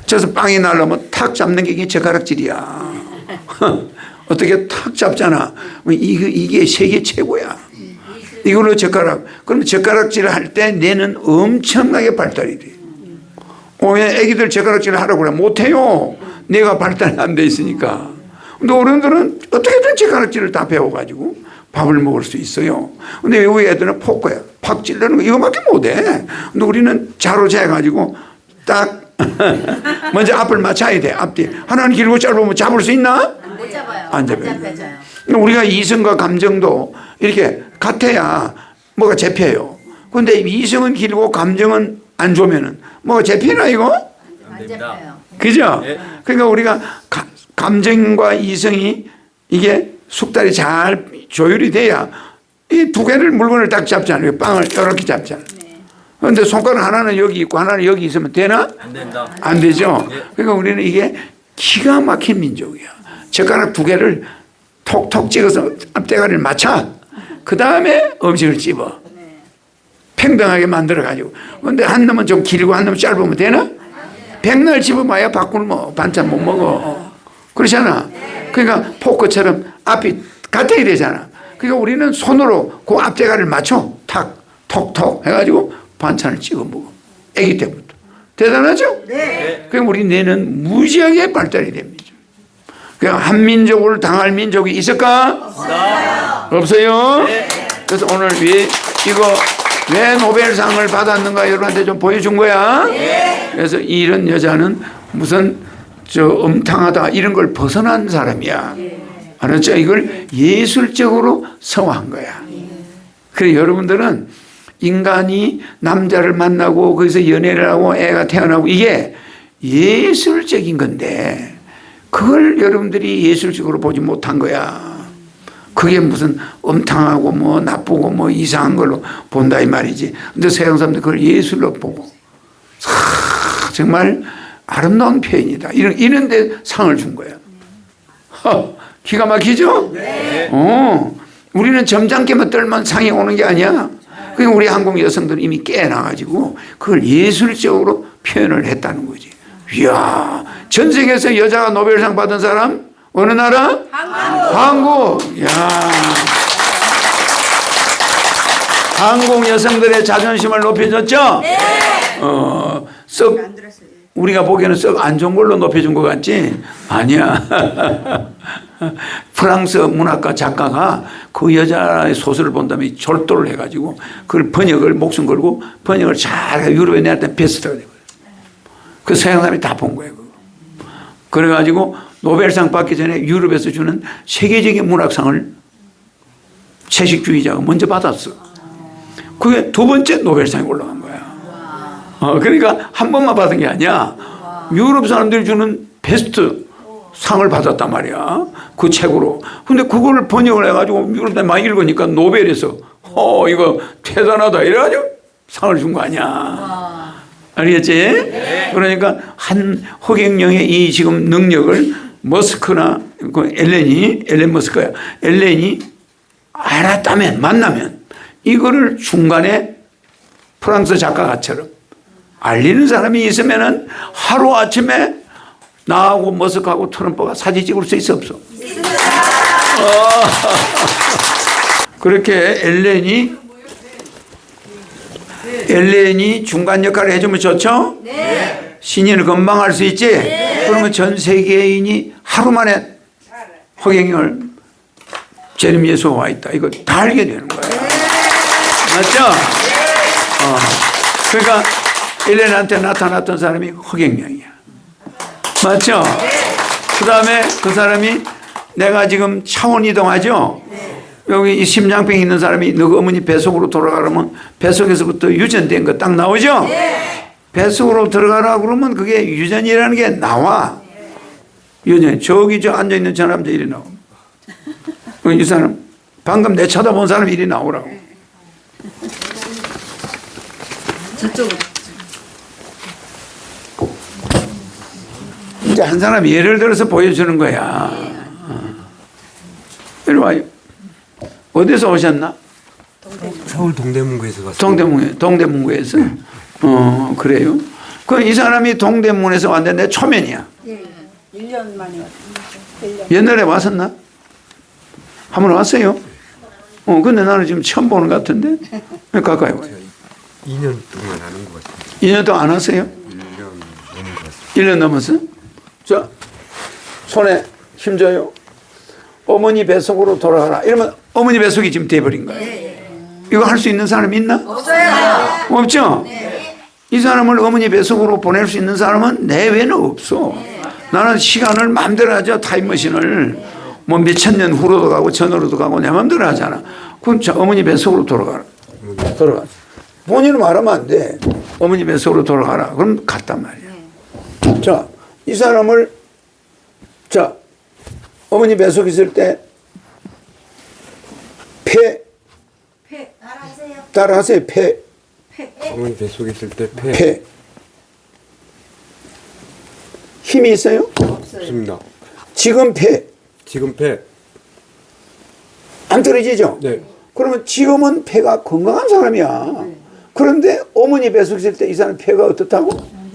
그래서 빵이 날라면 탁 잡는 게 이게 젓가락질이야. 어떻게 탁 잡잖아. 이게 세계 최고야. 이걸로 젓가락. 그럼 젓가락질을 할 때 뇌는 엄청나게 발달이 돼. 왜 애기들 젓가락질을 하라고 그래? 못해요. 뇌가 발달이 안 돼 있으니까. 근데 어른들은 어떻게든 젓가락질을 다 배워가지고 밥을 먹을 수 있어요. 근데 외국 애들은 포크야. 팍 찌르는 거 이거밖에 못해. 근데 우리는 자로 재가지고 딱 먼저 앞을 맞춰야 돼. 앞뒤. 하나는 길고 짧으면 잡을 수 있나? 못 잡아요. 안 잡아요. 우리가 이성과 감정도 이렇게 같아야 뭐가 잡혀요. 근데 이성은 길고 감정은 안 좋으면은 뭐가 잡히나 이거? 안 잡혀요. 그죠? 그러니까 우리가 감정과 이성이 이게 숙달이 잘 조율이 돼야 이 두 개를 물건을 딱 잡잖아요. 빵을 이렇게 잡잖아요. 그런데 손가락 하나는 여기 있고 하나는 여기 있으면 되나? 안 된다. 안 되죠. 그러니까 우리는 이게 기가 막힌 민족이야. 젓가락 두 개를 톡톡 찍어서 앞대가리를 맞춰. 그 다음에 음식을 찝어. 평등하게 만들어가지고. 그런데 한 놈은 좀 길고 한 놈은 짧으면 되나? 백날 집어봐야 밖으로 뭐 반찬 못 먹어. 그렇잖아. 그러니까 포크처럼 앞이 같아야 되잖아. 그러니까 우리는 손으로 그 앞대가리를 맞춰. 탁, 톡톡 해가지고 반찬을 찍어 먹어. 아기 때부터. 대단하죠? 네. 그럼 우리 뇌는 무지하게 발달이 됩니다. 그냥 한민족을 당할 민족이 있을까? 없어요. 네. 그래서 오늘 왜 노벨상을 받았는가 여러분한테 좀 보여준 거야. 네. 그래서 이런 여자는 무슨 음탕하다 이런 걸 벗어난 사람이야. 알았죠? 이걸 예술적으로 성화한 거야. 그래 여러분들은 인간이 남자를 만나고 거기서 연애를 하고 애가 태어나고 이게 예술적인 건데 그걸 여러분들이 예술적으로 보지 못한 거야. 그게 무슨 음탕하고 뭐 나쁘고 뭐 이상한 걸로 본다 이 말이지. 근데 서양 사람들 그걸 예술로 보고 정말 아름다운 표현이다. 이런데 상을 준 거야. 기가 막히죠? 우리는 점잖게만 떨면 상이 오는 게 아니야. 그러니까 우리 한국 여성들은 이미 깨어나가지고 그걸 예술적으로 표현을 했다는 거지. 이야, 전 세계에서 여자가 노벨상 받은 사람 어느 나라? 한국. 이야. 한국 여성들의 자존심을 높여줬죠? 썩 우리가 보기에는 썩 안 좋은 걸로 높여준 것 같지? 아니야. 프랑스 문학가 작가가 그 여자의 소설을 본 다음에 졸도를 해가지고 그걸 번역을 목숨 걸고 번역을 잘 유럽에 내놨더니 베스트가 되거든. 그 서양 사람이 다 본 거예요. 그거. 그래가지고 노벨상 받기 전에 유럽에서 주는 세계적인 문학상을 채식주의자가 먼저 받았어. 그게 두 번째 노벨상에 올라간 거야. 그러니까 한 번만 받은 게 아니야. 유럽 사람들이 주는 베스트 상을 받았단 말이야. 그 책으로. 근데 그걸 번역을 해가지고 유럽 사람이 많이 읽으니까 노벨에서 이거 대단하다 이래가지고 상을 준 거 아니야. 알겠지? 네. 그러니까 한 허경영의 이 지금 능력을 머스크나 그 엘렌 머스크야. 엘렌이 알았다면 만나면 이거를 중간에 프랑스 작가가처럼 알리는 사람이 있으면은 하루 아침에 나하고 머스크하고 트럼프가 사진 찍을 수 있어 없어? 그렇게 엘렌이 중간 역할을 해주면 좋죠? 네. 신인을 금방 할 수 있지? 네. 그러면 전 세계인이 하루 만에 허경영을 제르미에서 와 있다. 이거 다 알게 되는 거야. 네. 맞죠? 그러니까 엘렌한테 나타났던 사람이 허경영이야. 맞죠? 네. 그 다음에 그 사람이 내가 지금 차원 이동하죠? 네. 여기 이 심장병 있는 사람이 너 어머니 뱃속으로 돌아가려면 뱃속에서부터 유전된 거 딱 나오죠? 네. 뱃속으로 들어가라 그러면 그게 유전이라는 게 나와. 유전. 저기 저 앉아있는 저 남자 이리 나옵니다. 이 사람 방금 내 쳐다본 사람 이리 나오라고. 저쪽으로. 이제 한 사람 예를 들어서 보여주는 거야. 이리 와요. 어디서 오셨나? 서울 동대문구에서 왔어요. 동대문구에서. 그래요. 그 이 사람이 동대문에서 왔는데 초면이야. 1년 만에 왔어요. 옛날에 왔었나? 한번 왔어요? 근데 나는 지금 처음 보는 것 같은데? 왜 가까이 와요? 2년 동안 하는 것 같아요. 2년 동안 안 왔어요? 1년 넘은 것 같아요. 1년 넘었어? 자, 손에 힘줘요. 어머니 뱃속으로 돌아가라. 이러면 어머니 뱃속이 지금 돼버린 거야. 이거 할 수 있는 사람 있나? 없어요. 없죠? 이 사람을 어머니 뱃속으로 보낼 수 있는 사람은 내 외에는 없어. 나는 시간을 마음대로 하죠. 타임머신을. 뭐 몇천 년 후로도 가고 전으로도 가고 내 마음대로 하잖아. 그럼 자, 어머니 뱃속으로 돌아가라. 돌아가. 본인은 말하면 안 돼. 어머니 뱃속으로 돌아가라. 그럼 갔단 말이야. 자, 이 사람을 자, 어머니 뱃속에 있을 때 따라하세요. 어머니 뱃속에 있을 때 폐. 힘이 있어요? 없습니다. 지금 폐. 지금 폐. 안 떨어지죠? 네. 그러면 지금은 폐가 건강한 사람이야. 그런데 어머니 뱃속에 있을 때 이 사람 폐가 어떻다고?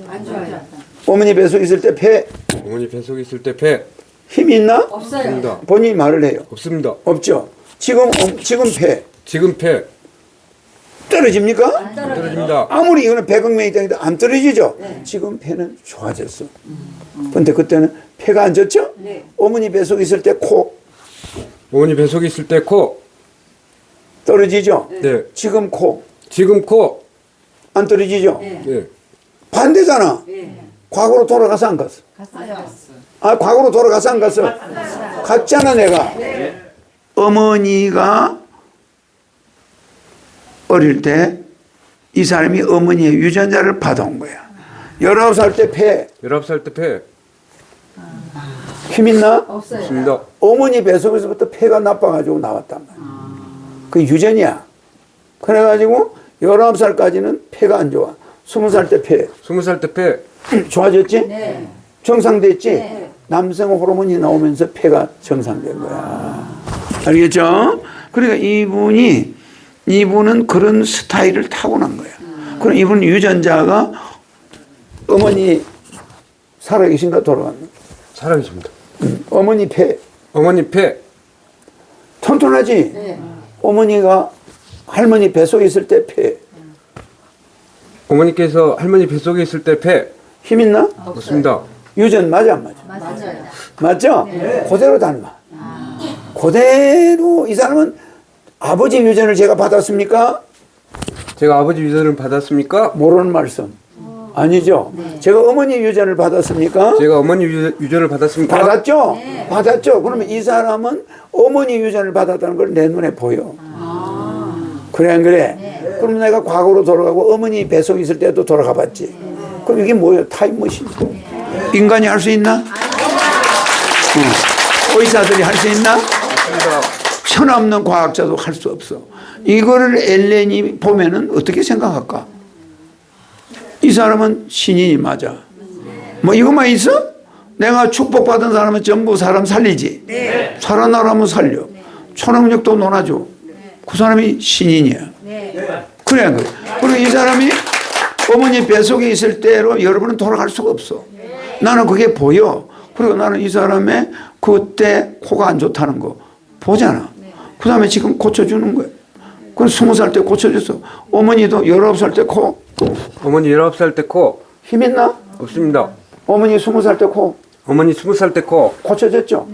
안 좋아요. 어머니 뱃속에 있을 때 폐. 어머니 뱃속에 있을 때 폐. 힘이 있나? 없습니다. 본인이 말을 해요. 없습니다. 없죠? 지금 폐. 지금 폐. 떨어집니까? 떨어집니다. 아무리 이거는 100억명이 되는데 안 떨어지죠? 지금 폐는 좋아졌어. 근데 그때는 폐가 안 좋죠? 어머니 뱃속에 있을 때 코. 어머니 뱃속에 있을 때 코. 떨어지죠? 네. 지금 코. 지금 코. 안 떨어지죠? 네. 반대잖아. 과거로 돌아가서 안 갔어? 과거로 돌아가서 안 갔어? 갔잖아, 내가. 어머니가 어릴 때 이 사람이 어머니의 유전자를 받아온 거야. 19살 때 폐. 19살 때 폐. 힘 있나? 없습니다. 어머니 뱃속에서부터 폐가 나빠가지고 나왔단 말이야. 그 유전이야. 그래가지고 19살까지는 폐가 안 좋아. 20살 때 폐. 20살 때 폐. 좋아졌지? 네. 정상됐지? 네. 남성 호르몬이 나오면서 폐가 정상된 거야. 알겠죠? 그러니까 이분은 그런 스타일을 타고난 거야. 그럼 이분 유전자가 어머니 살아계신가 돌아갔나? 살아계십니다. 어머니 폐 어머니 폐. 튼튼하지? 네. 어머니가 할머니 뱃속에 있을 때 폐. 어머니께서 할머니 뱃속에 있을 때 폐. 힘 있나? 없습니다. 유전 맞아 안 맞아? 맞아요. 맞죠? 그대로 닮아. 그대로 이 사람은 아버지 유전을 제가 받았습니까? 제가 아버지 유전을 받았습니까? 모르는 말씀. 아니죠. 제가 어머니 유전을 받았습니까? 제가 어머니 유전을 받았습니까? 받았죠? 받았죠. 그러면 이 사람은 어머니 유전을 받았다는 걸 내 눈에 보여. 그래 안 그래? 그럼 내가 과거로 돌아가고 어머니 뱃속에 있을 때도 돌아가 봤지. 그럼 이게 뭐예요? 타임머신. 인간이 할 수 있나? 의사들이 할 수 있나? 현없는 과학자도 할 수 없어. 이거를 엘렌이 보면은 어떻게 생각할까? 이 사람은 신인이 맞아. 뭐 이것만 있어? 내가 축복받은 사람은 전부 사람 살리지. 네. 살아나라면 살려. 초능력도 논하죠. 그 사람이 신인이야. 그래. 그리고 이 사람이 어머니 뱃속에 있을 때로 여러분은 돌아갈 수가 없어. 나는 그게 보여. 그리고 나는 이 사람의 그때 코가 안 좋다는 거 보잖아. 그 다음에 지금 고쳐주는 거야. 그럼 20살 때 고쳐줬어. 어머니도 19살 때 코. 어머니 19살 때 코. 힘 있나? 없습니다. 어머니 20살 때 코. 어머니 20살 때 코. 고쳐졌죠?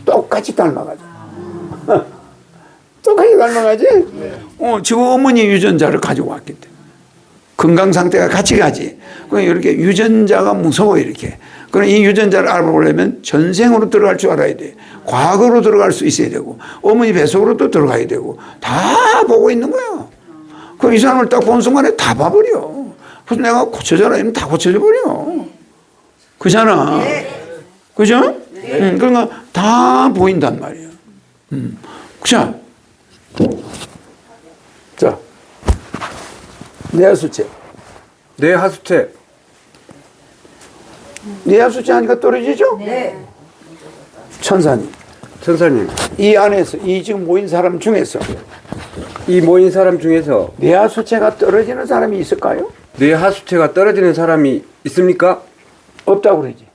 똑같이 닮아가지. 똑같이 닮아가지? 지금 어머니 유전자를 가지고 왔기 때문에. 건강 상태가 같이 가지. 그러니까 이렇게 유전자가 무서워, 이렇게. 그럼 이 유전자를 알아보려면 전생으로 들어갈 줄 알아야 돼. 과거로 들어갈 수 있어야 되고, 어머니 뱃속으로도 들어가야 되고, 다 보고 있는 거야. 그럼 이 사람을 딱 본 순간에 다 봐버려. 그래서 내가 고쳐져라 이러면 다 고쳐져 버려. 그잖아. 그죠? 그러니까 다 보인단 말이야. 자, 뇌하수체. 뇌하수체. 뇌하수체 하니까 떨어지죠? 네. 천사님. 천사님. 이 안에서, 이 지금 모인 사람 중에서 이 모인 사람 중에서 뇌하수체가 떨어지는 사람이 있을까요? 뇌하수체가 떨어지는 사람이 있습니까? 없다고 그러지.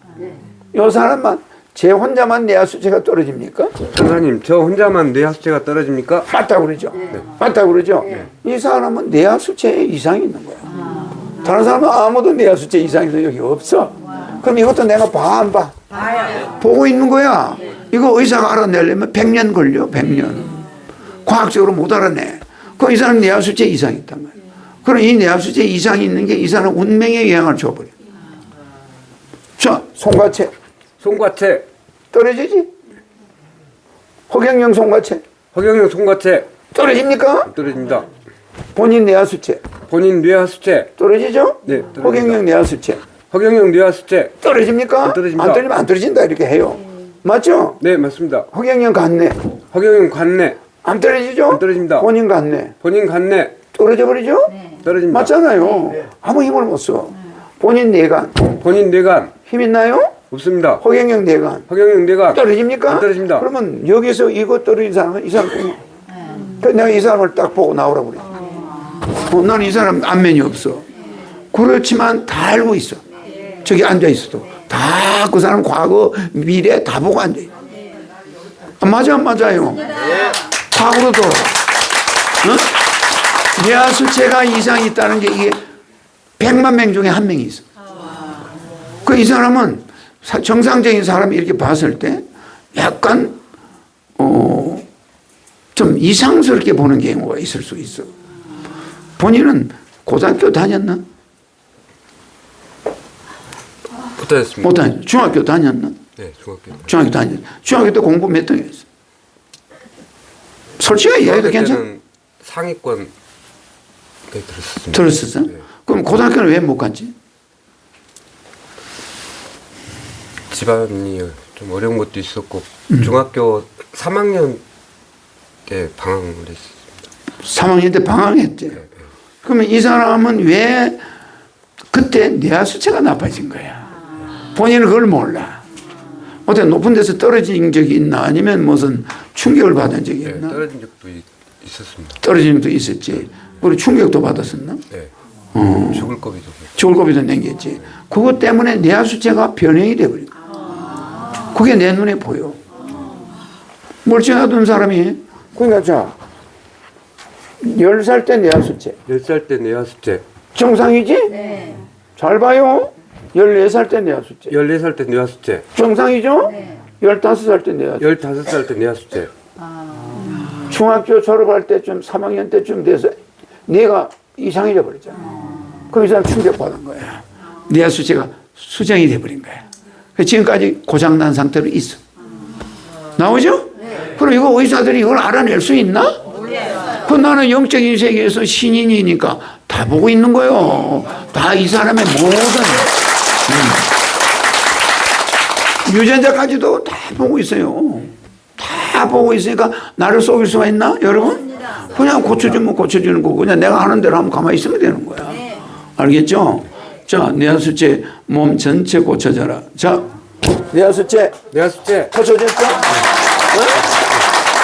이 사람만, 제 혼자만 뇌하수체가 떨어집니까? 천사님, 저 혼자만 뇌하수체가 떨어집니까? 맞다고 그러죠. 맞다고 그러죠. 이 사람은 뇌하수체에 이상이 있는 거야. 다른 사람은 아무도 뇌하수체 이상이 여기 없어. 그럼 이것도 내가 봐, 안 봐? 보고 있는 거야. 이거 의사가 알아내려면 100년 걸려, 100년. 과학적으로 못 알아내. 그 이 사람 뇌하수체 이상이 있단 말이야. 그럼 이 뇌하수체 이상이 있는 게 이 사람 운명에 영향을 줘버려. 자, 송과체. 송과체. 떨어지지? 허경영 송과체. 허경영 송과체. 떨어집니까? 떨어집니다. 본인 뇌하수체. 본인 뇌하수체. 떨어지죠? 네, 떨어집니다. 허경영 뇌하수체. 허경영 뇌하수체. 떨어집니까? 안 떨어집니다. 안 떨어지면 안 떨어진다 이렇게 해요. 맞죠? 네, 맞습니다. 허경영 간내. 허경영 관내. 안 떨어지죠? 안 떨어집니다. 본인 간내. 본인 관내. 떨어져 버리죠? 떨어집니다. 맞잖아요. 아무 힘을 못 써. 본인 뇌간. 본인 뇌간. 힘 있나요? 없습니다. 허경영 뇌간. 허경영 뇌간. 떨어집니까? 안 떨어집니다. 그러면 여기서 이거 떨어진 사람은 이 사람 뿐이야. 그래서 내가 이 사람을 딱 보고 나오라고 그래. 나는 이 사람 안면이 없어. 그렇지만 다 알고 있어. 저기 앉아 있어도 다 그 사람 과거 미래 다 보고 앉아 있어. 맞아 안 맞아요? 과거로 돌아. 뇌하수체가 이상이 있다는 게 이게 100만 명 중에 한 명이 있어. 그 이 사람은 정상적인 사람이 이렇게 봤을 때 약간 좀 이상스럽게 보는 경우가 있을 수 있어. 본인은 고등학교 다녔나? 못 다녔습니다. 못 다녔. 중학교 다녔나? 네, 중학교. 중학교 다녔. 중학교 때 공부 몇 등 했어? 솔직하게 이야기해도 괜찮아? 상위권 들었습니다. 들었었어? 네. 그럼 고등학교는 왜 못 갔지? 집안이 좀 어려운 것도 있었고 중학교 3학년 때 방황을 했습니다. 3학년 때 방황했지. 그러면 이 사람은 왜 그때 뇌하 수치가 나빠진 거야. 본인은 그걸 몰라. 어떻게 높은 데서 떨어진 적이 있나? 아니면 무슨 충격을 받은 적이 네, 있나? 떨어진 적도 있었습니다. 떨어진 적도 있었지. 그리고 충격도 받았었나? 네. 어. 죽을 겁이도. 죽을 고비도 남겼지. 그것 때문에 뇌하 수치가 변형이 돼버린 거야. 그게 내 눈에 보여. 멀쩡하던 사람이. 그러니까 자, 10살 때 뇌하 수치. 10살 때 뇌하 수체. 정상이지? 네. 잘 봐요. 14살 때 뇌하 수치. 14살 때 뇌하 수체. 정상이죠? 네. 15살 때 뇌하 수치. 15살 때 뇌하 수체. 중학교 졸업할 때쯤 3학년 때쯤 돼서 뇌가 이상해져 버렸잖아. 그럼 이 사람 충격받은 거야. 뇌하 수치가 수정이 돼버린 거야. 지금까지 고장난 상태로 있어. 나오죠? 그럼 이거 의사들이 이걸 알아낼 수 있나? 그 나는 영적인 세계에서 신인이니까 다 보고 있는 거예요. 다 이 사람의 모든 유전자까지도 다 보고 있어요. 다 보고 있으니까 나를 속일 수가 있나? 여러분? 그냥 고쳐주면 고쳐주는 거고 그냥 내가 하는 대로 하면 가만히 있으면 되는 거야. 알겠죠? 자, 뇌하 수치 몸 전체 고쳐져라. 자, 뇌하 수치 뇌하 수체. 고쳐졌죠?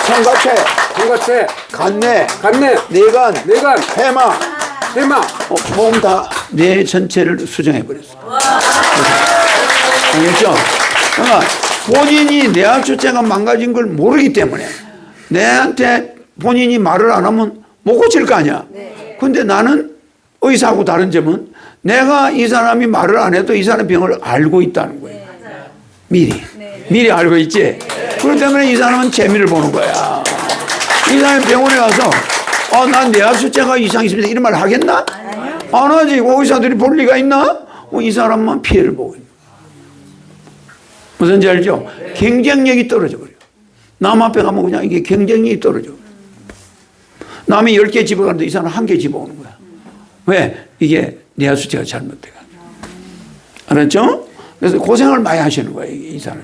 성가체, 성가체. 간내, 간내. 뇌간, 뇌간. 해마, 해마. 몸 다 뇌 전체를 수정해버렸어. 알겠죠? 그러니까 본인이 뇌하 수치가 망가진 걸 모르기 때문에 내한테 본인이 말을 안 하면 못 고칠 거 아니야. 근데 나는 의사하고 다른 점은 내가 이 사람이 말을 안 해도 이 사람 병을 알고 있다는 거예요. 미리 알고 있지. 그렇기 때문에 이 사람은 재미를 보는 거야. 이 사람이 병원에 가서 난 뇌하 수치가 이상 있습니다 이런 말 하겠나? 안 하지. 의사들이 볼 리가 있나? 이 사람만 피해를 보고 있는 거야. 무슨지 알죠? 경쟁력이 떨어져 버려. 남 앞에 가면 그냥 이게 경쟁력이 떨어져. 남이 10개 집어가는데 이 사람은 1개 집어오는 거야. 왜? 이게 뇌하 수치가 잘못돼가지고. 알았죠? 그래서 고생을 많이 하시는 거예요, 이 사람이.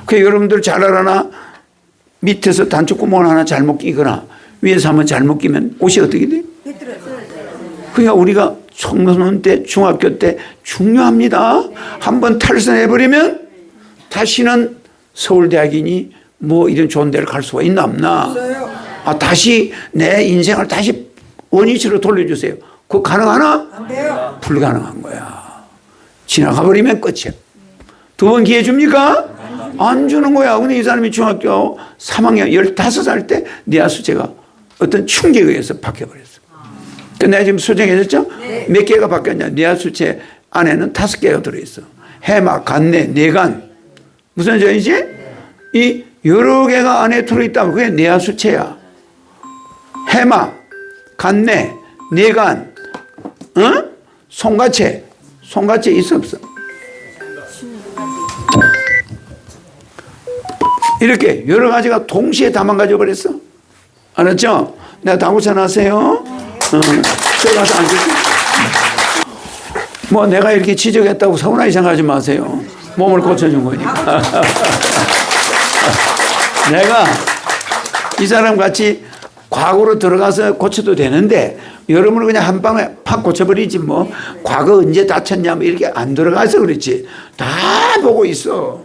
그 여러분들 잘 알아나 밑에서 단추구멍 하나 잘못 끼거나 위에서 한번 잘못 끼면 옷이 어떻게 돼? 그러니까 우리가 청소년 때, 중학교 때 중요합니다. 한번 탈선해버리면 다시는 서울대학이니 뭐 이런 좋은 데를 갈 수가 있나 없나? 다시 내 인생을 다시 원위치로 돌려주세요. 그거 가능하나? 안 돼요. 불가능한 거야. 지나가 버리면 끝이야. 두 번 기회 줍니까? 안 주는 거야. 근데 이 사람이 중학교 3학년 15살 때 뇌하 수치가 어떤 충격에 의해서 바뀌어버렸어. 근데 내가 지금 수정해졌죠? 네. 몇 개가 바뀌었냐? 뇌하 수치 안에는 5개가 들어있어. 해마, 간내, 뇌간. 무슨 소리지? 이 여러 개가 안에 들어있다고 그게 뇌하 수치야. 해마, 간내, 뇌간, 송가체. 송가체 있어 없어? 이렇게 여러 가지가 동시에 다 망가져 버렸어. 알았죠? 내가 다 고쳐놨어요. 들어가서 앉으세요. 뭐 내가 이렇게 지적했다고 서운하게 생각하지 마세요. 몸을 고쳐준 거니까. 내가 이 사람 같이 과거로 들어가서 고쳐도 되는데 여러분은 그냥 한 방에 팍 고쳐버리지 뭐 과거 언제 다쳤냐 뭐 이렇게 안 들어가서 그렇지. 다 보고 있어.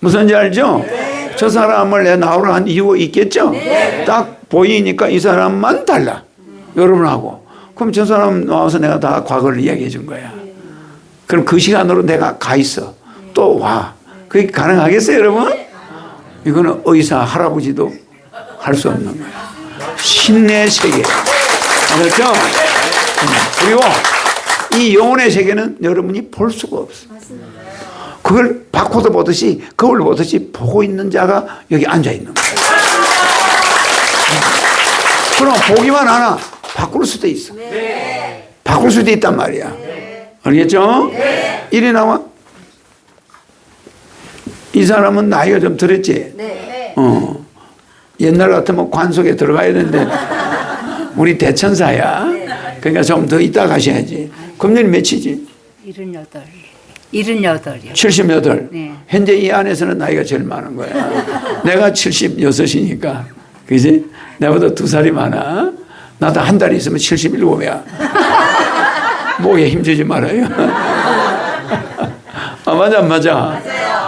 무슨지 알죠? 네. 저 사람을 내 나오라 한 이유가 있겠죠? 네. 딱 보이니까 이 사람만 달라. 여러분하고. 그럼 저 사람 나와서 내가 다 과거를 이야기해 준 거야. 그럼 그 시간으로 내가 가 있어. 또 와. 그게 가능하겠어요, 여러분? 이거는 의사 할아버지도 할 수 없는 거야. 신의 세계. 알았죠? 그리고 이 영혼의 세계는 여러분이 볼 수가 없어. 그걸 바코드 보듯이 거울 보듯이 보고 있는 자가 여기 앉아 있는 거야. 그럼 보기만 하나 바꿀 수도 있어. 네. 바꿀 수도 있단 말이야. 네. 알겠죠? 네. 이리 나와. 이 사람은 나이가 좀 들었지? 네. 옛날 같으면 관 속에 들어가야 되는데 우리 대천사야. 그러니까 좀 더 이따 가셔야지. 금년이 몇이지? 78이요. 78. 네. 현재 이 안에서는 나이가 제일 많은 거야. 내가 76이니까. 그지? 내보다 2살이 많아. 나도 한 달 있으면 77이야. 목에 힘주지 말아요. 아, 맞아, 맞아.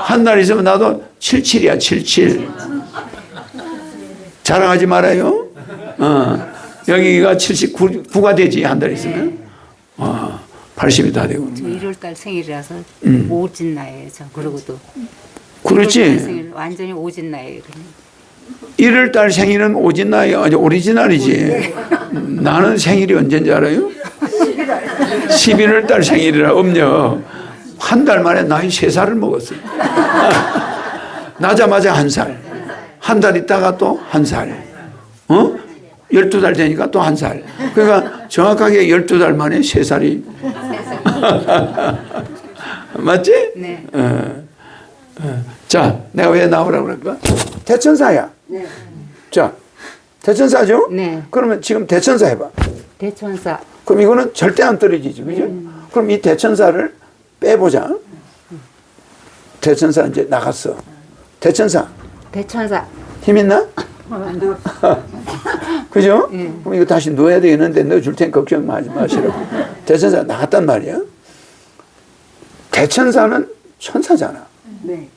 한 달 있으면 나도 77이야, 77. 자랑하지 말아요. 여기가 79가 되지, 한 달 있으면. 80이 다 되고. 1월달 생일이라서 오진 나이에요. 저 그러고도. 그렇지. 1월달 생일 완전히 오진 나이에요. 1월 달 생일은 오진 나이, 아주 오리지널이지. 나는 생일이 언제인지 알아요? 11월 달 생일이라 음력. 한 달 만에 나이 3살을 먹었어요. 나자마자 1살. 한 달 있다가 또 1살. 12달 되니까 또 1살. 그러니까 정확하게 12달 만에 3살이. 맞지? 네. 자, 내가 왜 나오라고 그럴까? 대천사야. 네. 자, 대천사죠? 네. 그러면 지금 대천사 해봐. 대천사. 그럼 이거는 절대 안 떨어지지, 그죠? 그럼 이 대천사를 빼보자. 대천사 이제 나갔어. 대천사. 대천사. 힘 있나? 그죠? 그럼 이거 다시 넣어야 되겠는데 넣어줄 테니 걱정하지 마시라고. 대천사 나갔단 말이야. 대천사는 천사잖아. 네.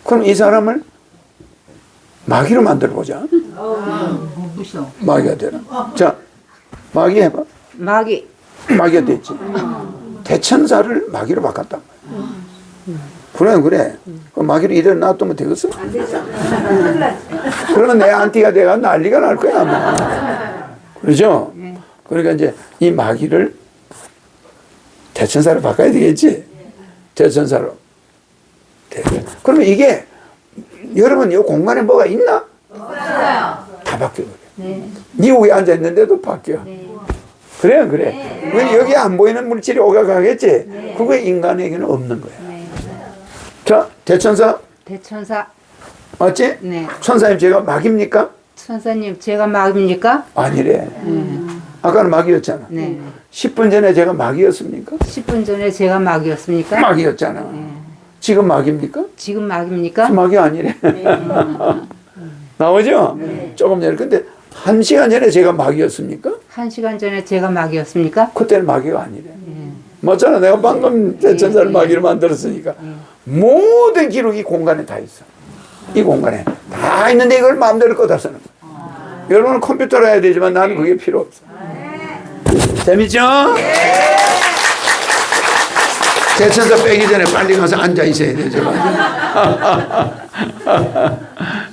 그럼 이 사람을 마귀로 만들어 보자. 무셔. 마귀가 되나? 자, 마귀 해봐. 마귀. 마귀가 됐지. 대천사를 마귀로 바꿨단 말이야. 그래. 그럼 마귀로 이대로 놔두면 되겠어? 안 되죠. 그러면 내 안티가 내가 난리가 날 거야, 아마. 그렇죠? 그러니까 이제 이 마귀를 대천사로 바꿔야 되겠지? 대천사로. 그러면 이게 여러분 이 공간에 뭐가 있나? 없어요. 다 바뀌어버려. 네 위에 앉아 있는데도 바뀌어. 그래. 왜 여기 안 보이는 물질이 오가가겠지? 그게 인간에게는 없는 거야. 자, 대천사. 대천사. 맞지? 네. 천사님 제가 마귀입니까? 천사님 제가 마귀입니까? 아니래. 아까는 마귀였잖아. 네. 10분 전에 제가 마귀였습니까? 10분 전에 제가 마귀였습니까? 마귀였잖아. 지금 마귀입니까? 지금 마귀입니까? 마귀 아니래. 나오죠? 조금 전에. 근데 1시간 전에 제가 마귀였습니까? 1시간 전에 제가 마귀였습니까? 그때는 마귀가 아니래. 맞잖아. 내가 방금 대천사를 마귀로 만들었으니까. 모든 기록이 공간에 다 있어. 이 공간에 다 있는데 이걸 마음대로 꺼다 쓰는 거야. 여러분은 컴퓨터로 해야 되지만 나는 그게 필요 없어. 재밌죠? 대천사 빼기 전에 빨리 가서 앉아 있어야 되죠.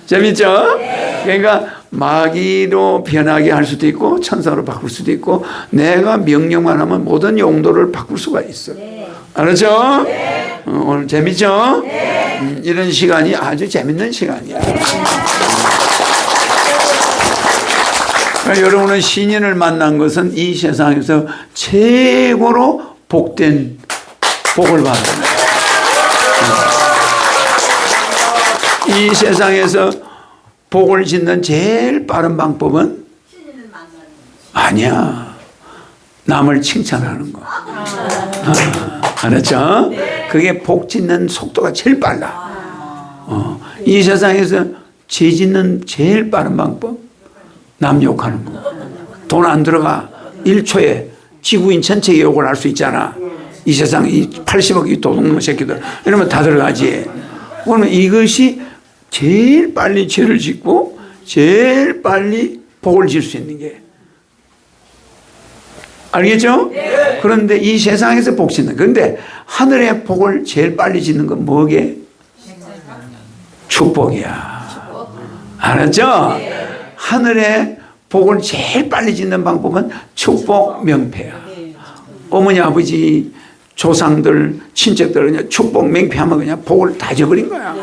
재밌죠? 그러니까 마귀로 변하게 할 수도 있고 천사로 바꿀 수도 있고 내가 명령만 하면 모든 용도를 바꿀 수가 있어. 알았죠? 오늘 재밌죠? 이런 시간이 아주 재밌는 시간이야. 그러니까 여러분은 신인을 만난 것은 이 세상에서 최고로 복된 복을 받는 거예요. 이 세상에서 복을 짓는 제일 빠른 방법은 아니야. 남을 칭찬하는 거. 알았죠? 그게 복 짓는 속도가 제일 빨라. 이 세상에서 죄 짓는 제일 빠른 방법 남 욕하는 거. 돈 안 들어가 1초에 지구인 전체에 욕을 할 수 있잖아. 이 세상 이 80억 이 도둑놈 새끼들 이러면 다 들어가지. 그러면 이것이 제일 빨리 죄를 짓고 제일 빨리 복을 질 수 있는 게 알겠죠? 그런데 이 세상에서 복 짓는 그런데 하늘의 복을 제일 빨리 짓는 건 뭐게? 축복이야. 알았죠? 하늘의 복을 제일 빨리 짓는 방법은 축복 명패야. 어머니 아버지 조상들 친척들 그냥 축복 명패하면 그냥 복을 다 줘버린 거야.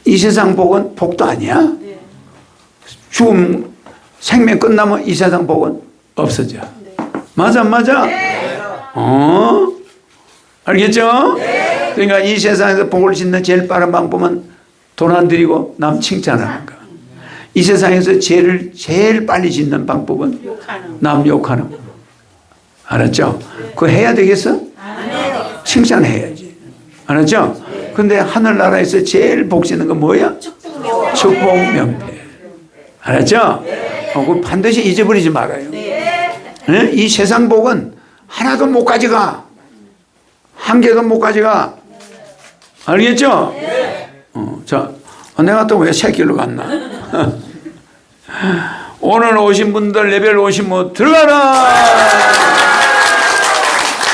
이 세상 복은 복도 아니야. 죽음 생명 끝나면 이 세상 복은 없어져. 맞아. 알겠죠? 그러니까 이 세상에서 복을 짓는 제일 빠른 방법은 돈 안 들이고 남 칭찬하는 거. 이 세상에서 죄를 제일 빨리 짓는 방법은 남 욕하는 거. 알았죠? 그거 해야 되겠어? 칭찬해야지. 알았죠? 근데 하늘나라에서 제일 복 짓는 건 뭐야? 축복 명패. 알았죠? 그거 반드시 잊어버리지 말아요. 네? 이 세상 복은 하나도 못 가져가. 한 개도 못 가져가. 알겠죠? 자, 내가 또 왜 새길로 갔나? 오늘 오신 분들 레벨 55 들어가라!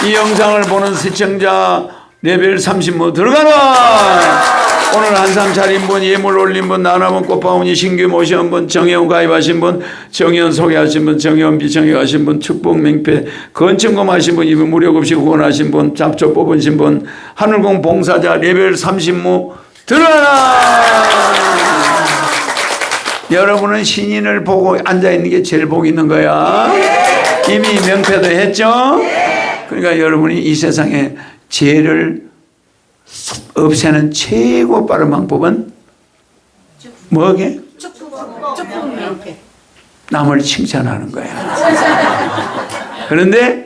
이 영상을 보는 시청자 레벨 35 들어가라! 오늘 한상 차린 분, 예물 올린 분, 나눠본 꽃바구니 신규 모신 분, 정혜원 가입하신 분, 정혜원 소개하신 분, 정혜원 비청해가신 분, 축복 맹패, 건축금 하신 분, 이분 무료급식 후원하신 분, 잡초 뽑으신 분, 하늘공 봉사자 레벨 35 들어가라! 여러분은 신인을 보고 앉아있는 게 제일 복 있는 거야. 이미 명패도 했죠? 그러니까 여러분이 이 세상에 죄를 없애는 최고 빠른 방법은 뭐게? 남을 칭찬하는 거야. 그런데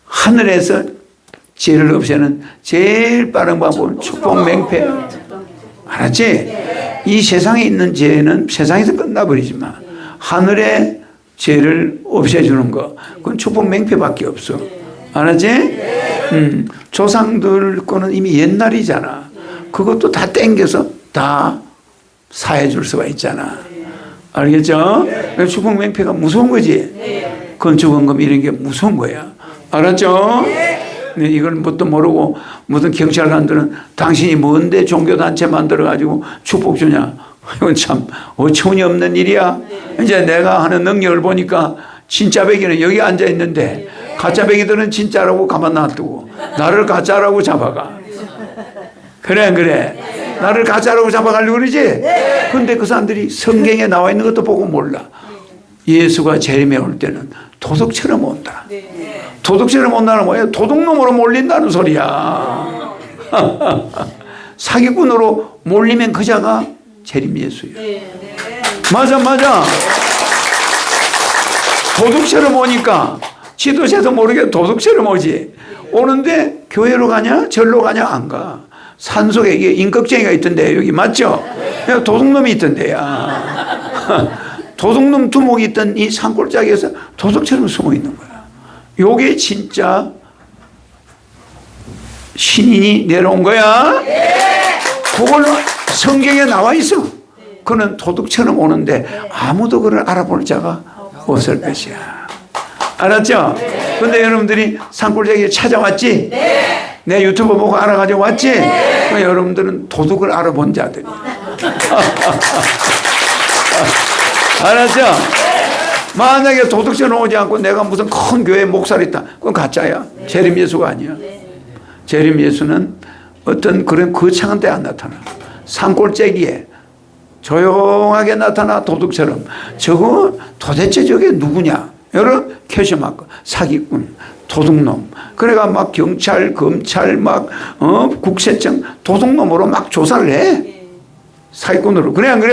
하늘에서 죄를 없애는 제일 빠른 방법은 축복 맹패. 알았지? 이 세상에 있는 죄는 세상에서 끝나버리지만 하늘에 죄를 없애주는 거, 그건 축복 맹패밖에 없어. 알았지? 조상들 거는 이미 옛날이잖아. 그것도 다 땡겨서 다 사해줄 수가 있잖아. 알겠죠? 축복 맹패가 무서운 거지. 건축원금 이런 게 무서운 거야. 알았죠? 네, 이걸 뭣도 모르고 무슨 경찰관들은 당신이 뭔데 종교단체 만들어가지고 축복 주냐. 이건 참 어처구니 없는 일이야. 이제 내가 하는 능력을 보니까 진짜 배기는 여기 앉아 있는데 가짜 배기들은 진짜라고 가만 놔두고 나를 가짜라고 잡아가. 그래. 나를 가짜라고 잡아가려고 그러지? 근데 그 사람들이 성경에 나와 있는 것도 보고 몰라. 예수가 재림에 올 때는 도둑처럼 온다. 도둑처럼 온다는 뭐예요? 도둑놈으로 몰린다는 소리야. 사기꾼으로 몰리면 그 자가 재림 예수예요. 맞아. 도둑처럼 오니까 지도새도 모르게 도둑처럼 오지. 오는데 교회로 가냐? 절로 가냐? 안 가. 산속에 이게 임꺽쟁이가 있던데 여기 맞죠? 도둑놈이 있던데야. 도둑놈 두목이 있던 이 산골짜기에서 도둑처럼 숨어 있는 거야. 요게 진짜 신인이 내려온 거야. 그걸로 성경에 나와 있어. 그는 도둑처럼 오는데 아무도 그를 알아볼 자가 없을 것이야. 알았죠? 근데 여러분들이 산골짜기에 찾아왔지? 내 유튜브 보고 알아가지고 왔지? 그러니까 여러분들은 도둑을 알아본 자들이. 알았죠? 만약에 도둑처럼 오지 않고 내가 무슨 큰 교회 목사를 있다. 그건 가짜야. 재림 예수가 아니야. 재림 예수는 어떤 그런 거창한 데 안 나타나. 산골짜기에 조용하게 나타나 도둑처럼. 저거 도대체 저게 누구냐? 여러분 캐셔마크 사기꾼 도둑놈. 그래가 막 경찰 검찰 막 국세청 도둑놈으로 막 조사를 해. 사기꾼으로. 그래 안 그래?